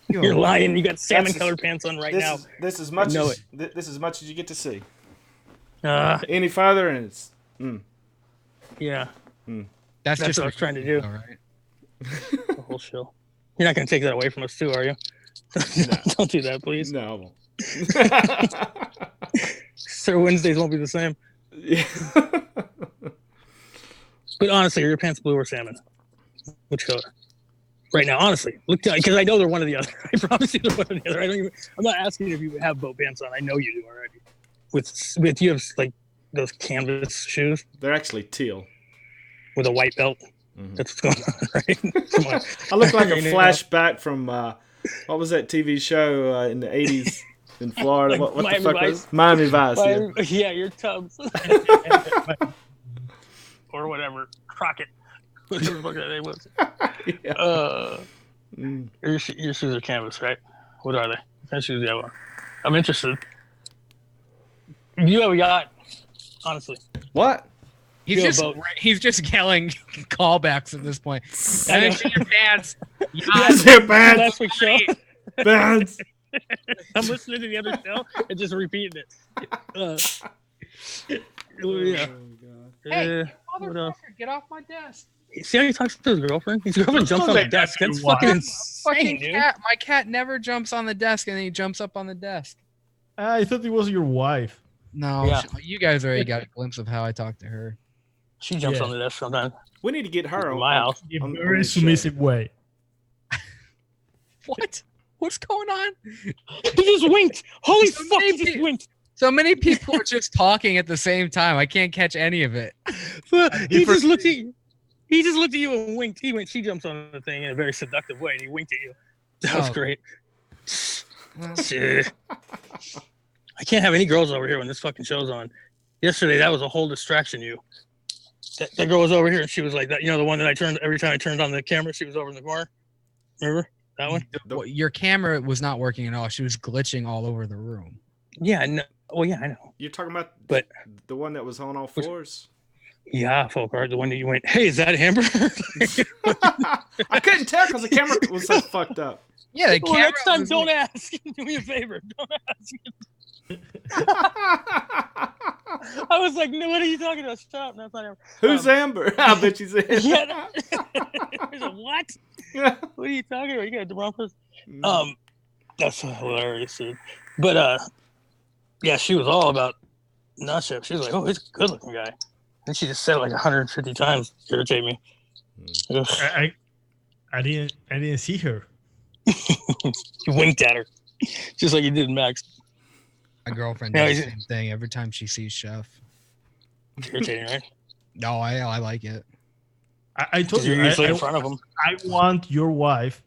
Speaker 4: You're lying. You got salmon-colored pants on now.
Speaker 1: This is much as you get to see.
Speaker 4: Any
Speaker 1: farther, and it's.
Speaker 4: Yeah.
Speaker 2: That's
Speaker 4: what
Speaker 2: just
Speaker 4: I was trying to do.
Speaker 2: All right.
Speaker 4: The whole show. You're not going to take that away from us, too, are you? No. Don't do that, please.
Speaker 1: No, I won't.
Speaker 4: Sir, Wednesdays won't be the same.
Speaker 1: Yeah.
Speaker 4: But honestly, are your pants blue or salmon? Which color? Right now, honestly, look, because I know they're one or the other. I promise you they're one or the other. I'm not asking if you have boat pants on. I know you do already. With you have like those canvas shoes.
Speaker 1: They're actually teal.
Speaker 4: With a white belt. Mm-hmm. That's what's going on, right?
Speaker 1: I look like a flashback from what was that TV show in the 80s in Florida?
Speaker 4: Like
Speaker 1: what the fuck was it? Miami Vice.
Speaker 4: Yeah, your Tubbs. Or whatever. Crockett. Whatever the fuck that name was. Yeah. Your shoes are canvas, right? What are they? What kind of shoes do you have on? I'm interested. You have a yacht, honestly.
Speaker 1: What?
Speaker 2: He's just yelling callbacks at this point. I see your pants.
Speaker 1: Yes, your pants.
Speaker 4: Last week's show.
Speaker 1: Pants.
Speaker 4: I'm listening to the other show and just repeating it. Yeah.
Speaker 2: Hey, motherfucker, get off my desk.
Speaker 4: See how he talks to his girlfriend? His girlfriend jumps on the desk. That's fucking insane, dude.
Speaker 2: My cat never jumps on the desk and then he jumps up on the desk.
Speaker 3: I thought it was your wife.
Speaker 2: No,
Speaker 4: yeah.
Speaker 2: You guys already got a glimpse of how I talk to her.
Speaker 4: She jumps on the desk sometimes.
Speaker 1: We need to get her
Speaker 4: in my house.
Speaker 3: In a very submissive way.
Speaker 2: What? What's going on?
Speaker 4: He just winked. Holy fuck, he just winked.
Speaker 2: So many people are just talking at the same time. I can't catch any of it.
Speaker 4: He just looked at you. He just looked at you and winked. He went. She jumps on the thing in a very seductive way, and he winked at you. That was great. Shit. I can't have any girls over here when this fucking show's on. Yesterday, that was a whole distraction. That girl was over here, and she was like that. You know, the one that I turned every time I turned on the camera, she was over in the corner. Remember that one?
Speaker 2: Your camera was not working at all. She was glitching all over the room.
Speaker 4: Yeah, no. Well, yeah, I know.
Speaker 1: You're talking about
Speaker 4: but
Speaker 1: the one that was on all fours?
Speaker 4: Yeah, Folkart, the one that you went, hey, is that Amber?
Speaker 1: I couldn't tell because the camera was so fucked up.
Speaker 2: Yeah, the camera.
Speaker 4: Next time, don't ask. Do me a favor. Don't ask. I was like, no, what are you talking about? Stop. That's not Amber.
Speaker 1: Who's Amber? I bet you said.
Speaker 4: Yeah. What? What are you talking about? You got the wrong person. That's hilarious, dude. But yeah, she was all about Chef. She was like, oh, he's a good looking guy. And she just said it like 150 times to irritate me.
Speaker 3: I didn't see her.
Speaker 4: You winked at her. Just like you did Max.
Speaker 2: My girlfriend does the same thing every time she sees Chef.
Speaker 4: It's irritating, right?
Speaker 2: No, I like it.
Speaker 3: I told you,
Speaker 4: you're usually in front of him.
Speaker 3: I want your wife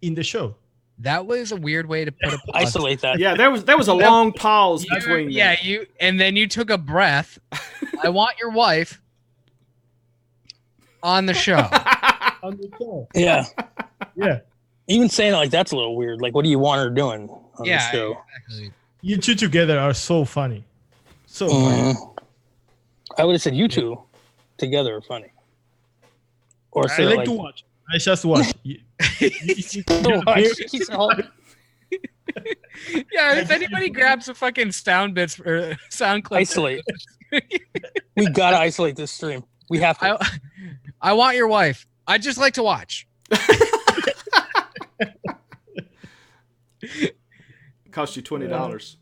Speaker 3: in the show.
Speaker 2: That was a weird way to put a pause.
Speaker 4: Isolate that.
Speaker 1: Yeah, there was a long pause between.
Speaker 2: Yeah, and then you took a breath. I want your wife on the show.
Speaker 3: On the show.
Speaker 4: Yeah.
Speaker 3: Yeah.
Speaker 4: Even saying it like that's a little weird. Like, what do you want her doing on the show?
Speaker 2: Exactly.
Speaker 3: You two together are so funny. So funny.
Speaker 4: I would have said you two together are funny. Or
Speaker 3: I like to watch. I just watch.
Speaker 2: Yeah, if anybody grabs a fucking sound bits or sound clip,
Speaker 4: isolate. We gotta isolate this stream. We have to.
Speaker 2: I want your wife. I just like to watch.
Speaker 1: Cost you $20.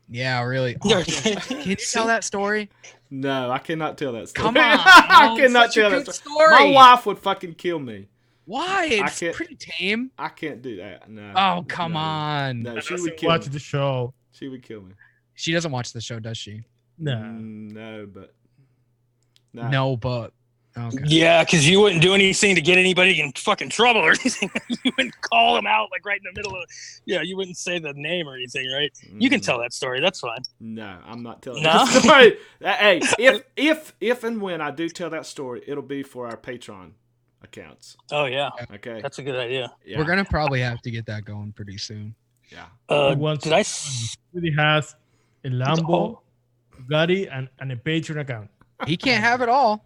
Speaker 2: Yeah, really. Oh, can you tell that story?
Speaker 1: No, I cannot tell that story.
Speaker 2: Come on,
Speaker 1: I cannot tell that story. My wife would fucking kill me.
Speaker 2: Why? It's pretty tame.
Speaker 1: I can't do that. No.
Speaker 2: Oh, come on.
Speaker 1: No, she would kill
Speaker 3: watch
Speaker 1: me.
Speaker 3: the show.
Speaker 1: She would kill me.
Speaker 2: She doesn't watch the show, does she?
Speaker 3: No.
Speaker 1: No, but.
Speaker 2: No, but. Okay.
Speaker 4: Yeah, because you wouldn't do anything to get anybody in fucking trouble or anything. You wouldn't call them out like right in the middle of. Yeah, you wouldn't say the name or anything, right? You can tell that story. That's fine.
Speaker 1: No, I'm not telling that story. Hey, if and when I do tell that story, it'll be for our Patreon accounts.
Speaker 4: Oh yeah.
Speaker 1: Okay.
Speaker 4: That's a good idea.
Speaker 1: Yeah.
Speaker 2: We're gonna probably have to get that going pretty soon.
Speaker 1: Yeah.
Speaker 3: Did I? He has a Lambo, Bugatti, and a Patreon account.
Speaker 2: He can't have it all.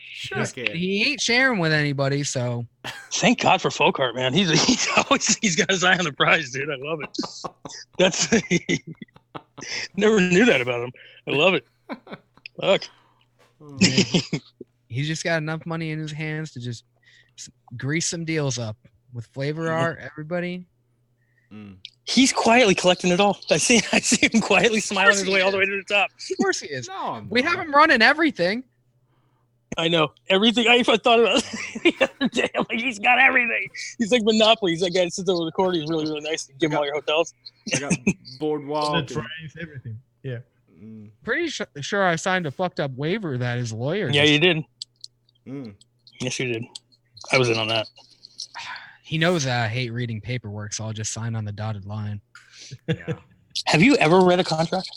Speaker 1: Sure can.
Speaker 2: He ain't sharing with anybody, so.
Speaker 4: Thank God for Folkart, man. He's got his eye on the prize, dude. I love it. That's never knew that about him. I love it. Look.
Speaker 2: He's just got enough money in his hands to just grease some deals up with Flavor Art, everybody.
Speaker 4: He's quietly collecting it all. I see him quietly smiling his way all the way to the top.
Speaker 2: Of course he is.
Speaker 1: No,
Speaker 2: we have him running everything.
Speaker 4: I know. Everything. I thought about it the other day. I'm like, he's got everything. He's like Monopoly. He's that guy that sits over the corner. He's really, really nice. Give him all your hotels.
Speaker 1: I got boardwalk.
Speaker 3: The trains, everything. Yeah.
Speaker 2: Pretty sure I signed a fucked up waiver that his lawyer.
Speaker 4: Yeah, you did. Yes, you did. I was in on that.
Speaker 2: He knows that I hate reading paperwork, so I'll just sign on the dotted line.
Speaker 1: Yeah.
Speaker 4: Have you ever read a contract?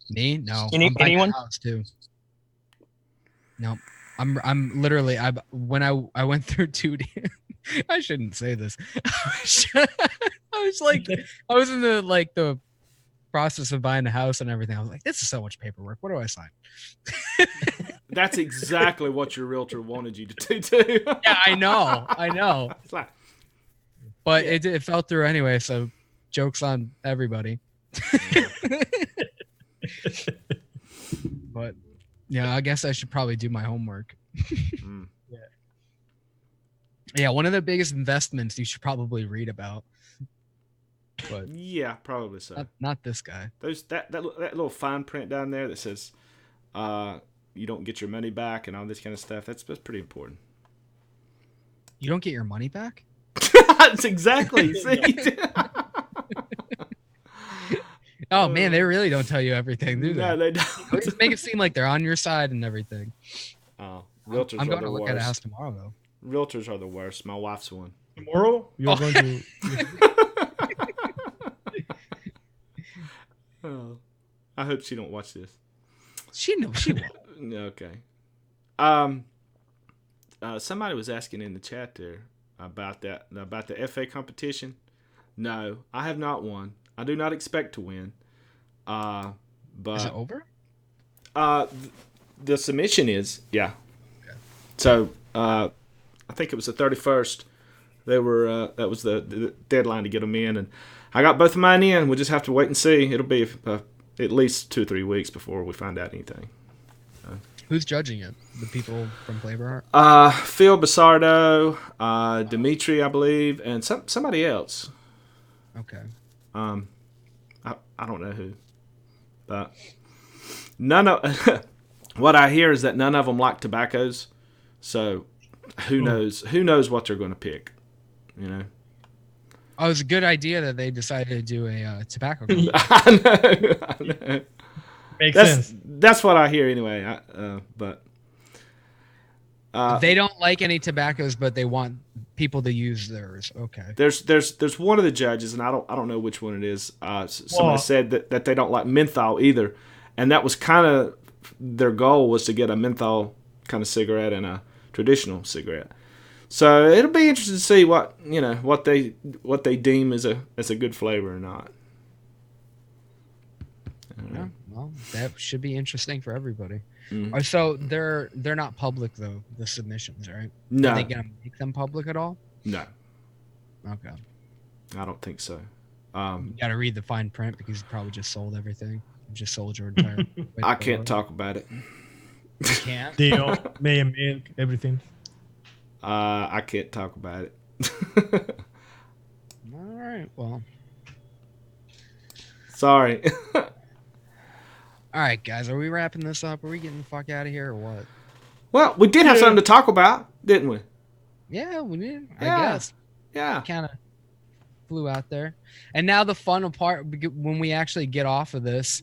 Speaker 2: Me? No.
Speaker 4: Anyone?
Speaker 2: House too. Nope. I'm literally when I went through 2D. I shouldn't say this. I was in the process of buying a house and everything. I was like, this is so much paperwork. What do I sign?
Speaker 1: That's exactly what your realtor wanted you to do too.
Speaker 2: Yeah, I know.
Speaker 1: It's like,
Speaker 2: but it fell through anyway, so joke's on everybody. But yeah, I guess I should probably do my homework. Yeah, one of the biggest investments you should probably read about. But
Speaker 1: yeah, probably so.
Speaker 2: Not this guy.
Speaker 1: There's that little fine print down there that says you don't get your money back and all this kind of stuff. That's pretty important.
Speaker 2: You don't get your money back?
Speaker 1: That's exactly. See?
Speaker 2: Oh man, they really don't tell you everything, do they?
Speaker 1: No, they
Speaker 2: At
Speaker 1: don't.
Speaker 2: least make it seem like they're on your side and everything.
Speaker 1: Oh, realtors
Speaker 2: I'm
Speaker 1: are
Speaker 2: going
Speaker 1: the
Speaker 2: to look at a house
Speaker 1: worst.
Speaker 2: tomorrow though.
Speaker 1: Realtors are the worst. My wife's one.
Speaker 3: Tomorrow you're
Speaker 2: Oh.
Speaker 3: going to.
Speaker 1: Oh, I hope she don't watch this.
Speaker 2: She knows she won't.
Speaker 1: Okay. Somebody was asking in the chat there about the FA competition. No, I have not won. I do not expect to win. But
Speaker 2: Is it over?
Speaker 1: The submission is, yeah.
Speaker 2: Okay.
Speaker 1: So I think it was the 31st. They were that was the deadline to get them in, and I got both of mine in. We'll just have to wait and see. It'll be at least 2 or 3 weeks before we find out anything.
Speaker 2: Who's judging it? The people from Flavor Art?
Speaker 1: Phil Basardo, Dimitri, I believe, and somebody else.
Speaker 2: Okay.
Speaker 1: I don't know who, but none of what I hear is that none of them like tobaccos. So who knows what they're going to pick, you know.
Speaker 2: Oh, it's a good idea that they decided to do a tobacco.
Speaker 1: I know.
Speaker 3: Makes sense.
Speaker 1: That's what I hear anyway. But
Speaker 2: They don't like any tobaccos, but they want people to use theirs. Okay.
Speaker 1: there's one of the judges, and I don't know which one it is. Somebody said that they don't like menthol either, and that was kind of their goal, was to get a menthol kind of cigarette and a traditional cigarette. So it'll be interesting to see what they deem as a good flavor or not.
Speaker 2: Yeah, well, that should be interesting for everybody.
Speaker 1: Mm.
Speaker 2: So they're not public though, the submissions, right?
Speaker 1: No.
Speaker 2: Are they gonna make them public at all?
Speaker 1: No,
Speaker 2: Okay.
Speaker 1: I don't think so.
Speaker 2: You gotta read the fine print because you probably just sold everything. You just sold your entire.
Speaker 1: I can't talk about it.
Speaker 2: You can't.
Speaker 3: Deal, mayhem, milk, everything.
Speaker 1: I can't talk about it.
Speaker 2: All right. Well.
Speaker 1: Sorry.
Speaker 2: All right, guys. Are we wrapping this up? Are we getting the fuck out of here or what?
Speaker 1: Well, we did have something to talk about, didn't we?
Speaker 2: Yeah, we did. I
Speaker 1: Yeah.
Speaker 2: guess.
Speaker 1: Yeah.
Speaker 2: Kind of flew out there. And now the fun part, when we actually get off of this,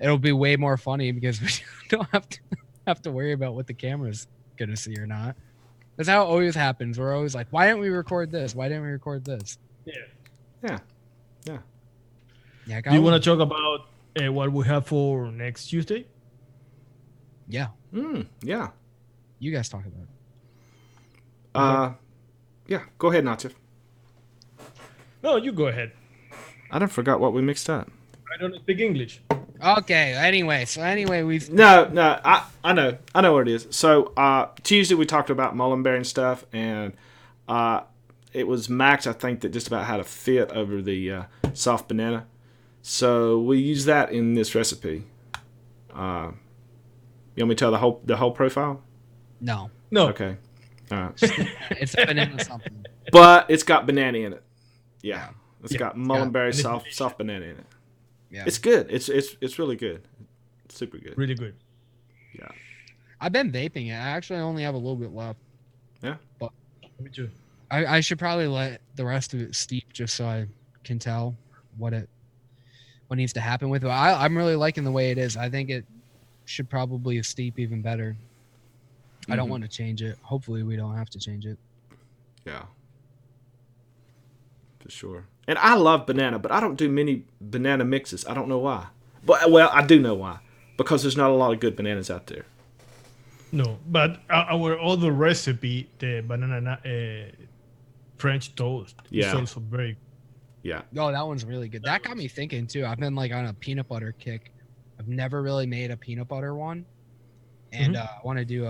Speaker 2: it'll be way more funny because we don't have to worry about what the camera's gonna see or not. That's how it always happens. We're always like, why didn't we record this? Why didn't we record this?
Speaker 3: Yeah.
Speaker 2: Yeah.
Speaker 3: Do you want to talk about what we have for next Tuesday?
Speaker 2: Yeah.
Speaker 1: Yeah.
Speaker 2: You guys talk about it.
Speaker 1: Yeah. Go ahead, Nacho.
Speaker 3: No, you go ahead.
Speaker 1: I done forgot what we mixed up.
Speaker 3: I don't speak English.
Speaker 2: Okay. Anyway, we've
Speaker 1: No. I know what it is. So Tuesday we talked about mullenberry and stuff, and it was Max, I think, that just about had a fit over the soft banana. So we use that in this recipe. You want me to tell the whole profile?
Speaker 2: no.
Speaker 1: Okay. All right.
Speaker 2: It's a banana something.
Speaker 1: But it's got banana in it. Yeah. It's got
Speaker 3: it's
Speaker 1: mullenberry
Speaker 3: got-
Speaker 1: soft banana in it.
Speaker 2: Yeah.
Speaker 1: It's good. It's really good. It's super good.
Speaker 3: Really good.
Speaker 1: Yeah.
Speaker 2: I've been vaping it. I actually only have a little bit left.
Speaker 1: Yeah.
Speaker 2: But
Speaker 3: Me too.
Speaker 2: I should probably let the rest of it steep just so I can tell what needs to happen with it. I'm really liking the way it is. I think it should probably steep even better. I don't want to change it. Hopefully we don't have to change it.
Speaker 1: Yeah. For sure. And I love banana, but I don't do many banana mixes. I don't know why. But well, I do know why. Because there's not a lot of good bananas out there.
Speaker 3: No, but our other recipe, the banana French toast, is
Speaker 1: Yeah.
Speaker 3: also very.
Speaker 1: Yeah.
Speaker 2: Oh, that one's really good. That got me thinking too. I've been like on a peanut butter kick. I've never really made a peanut butter one. And I want to do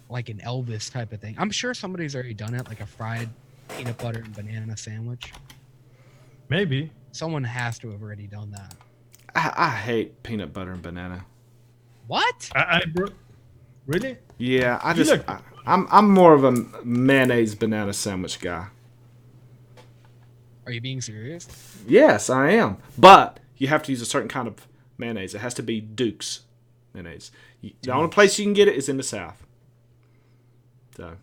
Speaker 2: like an Elvis type of thing. I'm sure somebody's already done it, like a fried peanut butter and banana sandwich.
Speaker 3: Maybe.
Speaker 2: Someone has to have already done that.
Speaker 1: I hate peanut butter and banana.
Speaker 2: What?
Speaker 3: Really?
Speaker 1: Yeah,
Speaker 3: You
Speaker 1: I'm more of a mayonnaise banana sandwich guy.
Speaker 2: Are you being serious?
Speaker 1: Yes, I am. But you have to use a certain kind of mayonnaise. It has to be Duke's mayonnaise. The only place you can get it is in the South. So,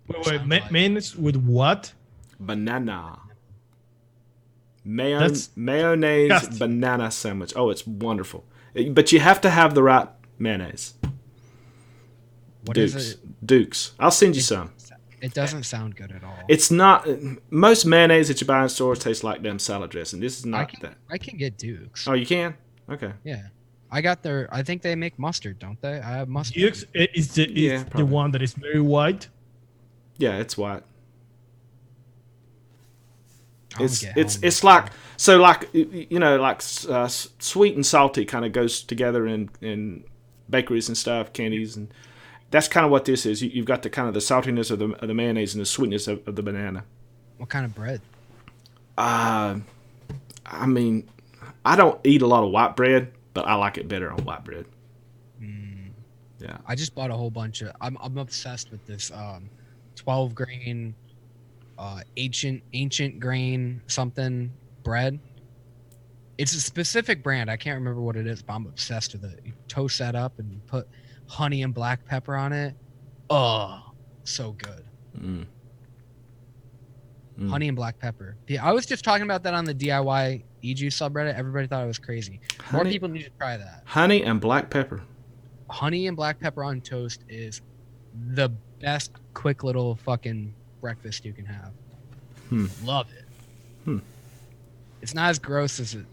Speaker 3: Wait,
Speaker 2: Sounds like-
Speaker 3: mayonnaise with what?
Speaker 1: banana.
Speaker 3: That's
Speaker 1: Mayonnaise
Speaker 3: disgusting.
Speaker 1: banana sandwich. Oh, it's wonderful. But you have to have the right mayonnaise.
Speaker 2: What is it?
Speaker 1: Dukes. I'll send you some.
Speaker 2: It doesn't sound good at all.
Speaker 1: It's not. Most mayonnaise that you buy in stores tastes like damn salad dressing. This is not that.
Speaker 2: I can get Dukes.
Speaker 1: Oh, you can? Okay.
Speaker 2: Yeah. I got their. I think they make mustard, don't they? I have mustard.
Speaker 3: Dukes is the
Speaker 1: probably.
Speaker 3: one that is very white.
Speaker 1: Yeah, it's white.
Speaker 2: I'll
Speaker 1: It's
Speaker 2: get
Speaker 1: it's
Speaker 2: home.
Speaker 1: it's like so like you know like sweet and salty kind of goes together in bakeries and stuff, candies, and that's kind of what this is. You've got the kind of the saltiness of the mayonnaise and the sweetness of the banana.
Speaker 2: What kind of bread?
Speaker 1: I mean, I don't eat a lot of white bread, but I like it better on white bread. Yeah.
Speaker 2: I just bought a whole bunch of. I'm obsessed with this 12 grain, ancient grain something bread. It's a specific brand. I can't remember what it is, but I'm obsessed with it. You toast that up and you put honey and black pepper on it. Oh, so good. Honey and black pepper. Yeah, I was just talking about that on the DIY e-juice subreddit. Everybody thought it was crazy. More people need to try that.
Speaker 1: Honey and black pepper.
Speaker 2: Honey and black pepper on toast is the best quick little fucking breakfast you can have. Love it. It's not as gross as it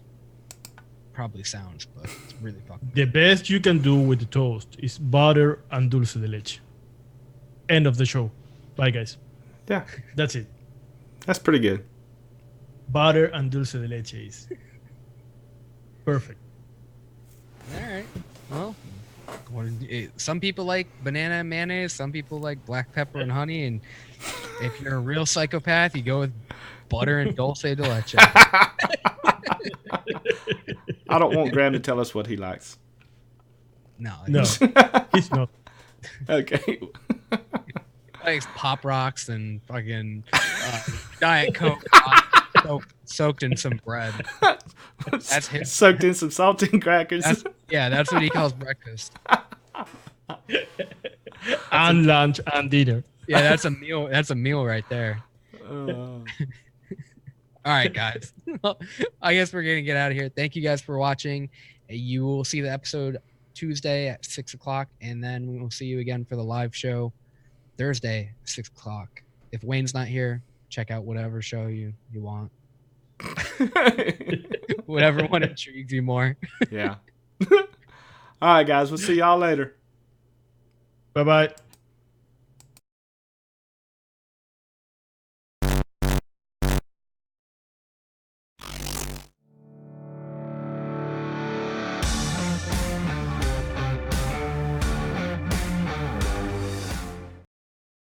Speaker 2: probably sounds, but it's really fucking good.
Speaker 3: The best you can do with the toast is butter and dulce de leche. End of the show. Bye, guys.
Speaker 1: Yeah,
Speaker 3: That's it.
Speaker 1: that's pretty good.
Speaker 3: Butter and dulce de leche is perfect.
Speaker 2: All right. Well, some people like banana and mayonnaise. Some people like black pepper and honey. And if you're a real psychopath, you go with butter and dulce de leche.
Speaker 1: I don't want Graham to tell us what he likes.
Speaker 2: No.
Speaker 3: No, it's not.
Speaker 1: Okay.
Speaker 2: He likes Pop Rocks and fucking Diet Coke soaked in some bread. That's his.
Speaker 1: Soaked in some saltine crackers.
Speaker 2: That's what he calls breakfast.
Speaker 3: And lunch and dinner.
Speaker 2: Yeah, that's a meal. That's a meal right there. All right, guys. I guess we're gonna get out of here. Thank you guys for watching. You will see the episode Tuesday at 6:00, and then we will see you again for the live show Thursday 6:00. If Wayne's not here, check out whatever show you want. Whatever one intrigues you more.
Speaker 1: Yeah. All right, guys. We'll see y'all later.
Speaker 3: Bye-bye.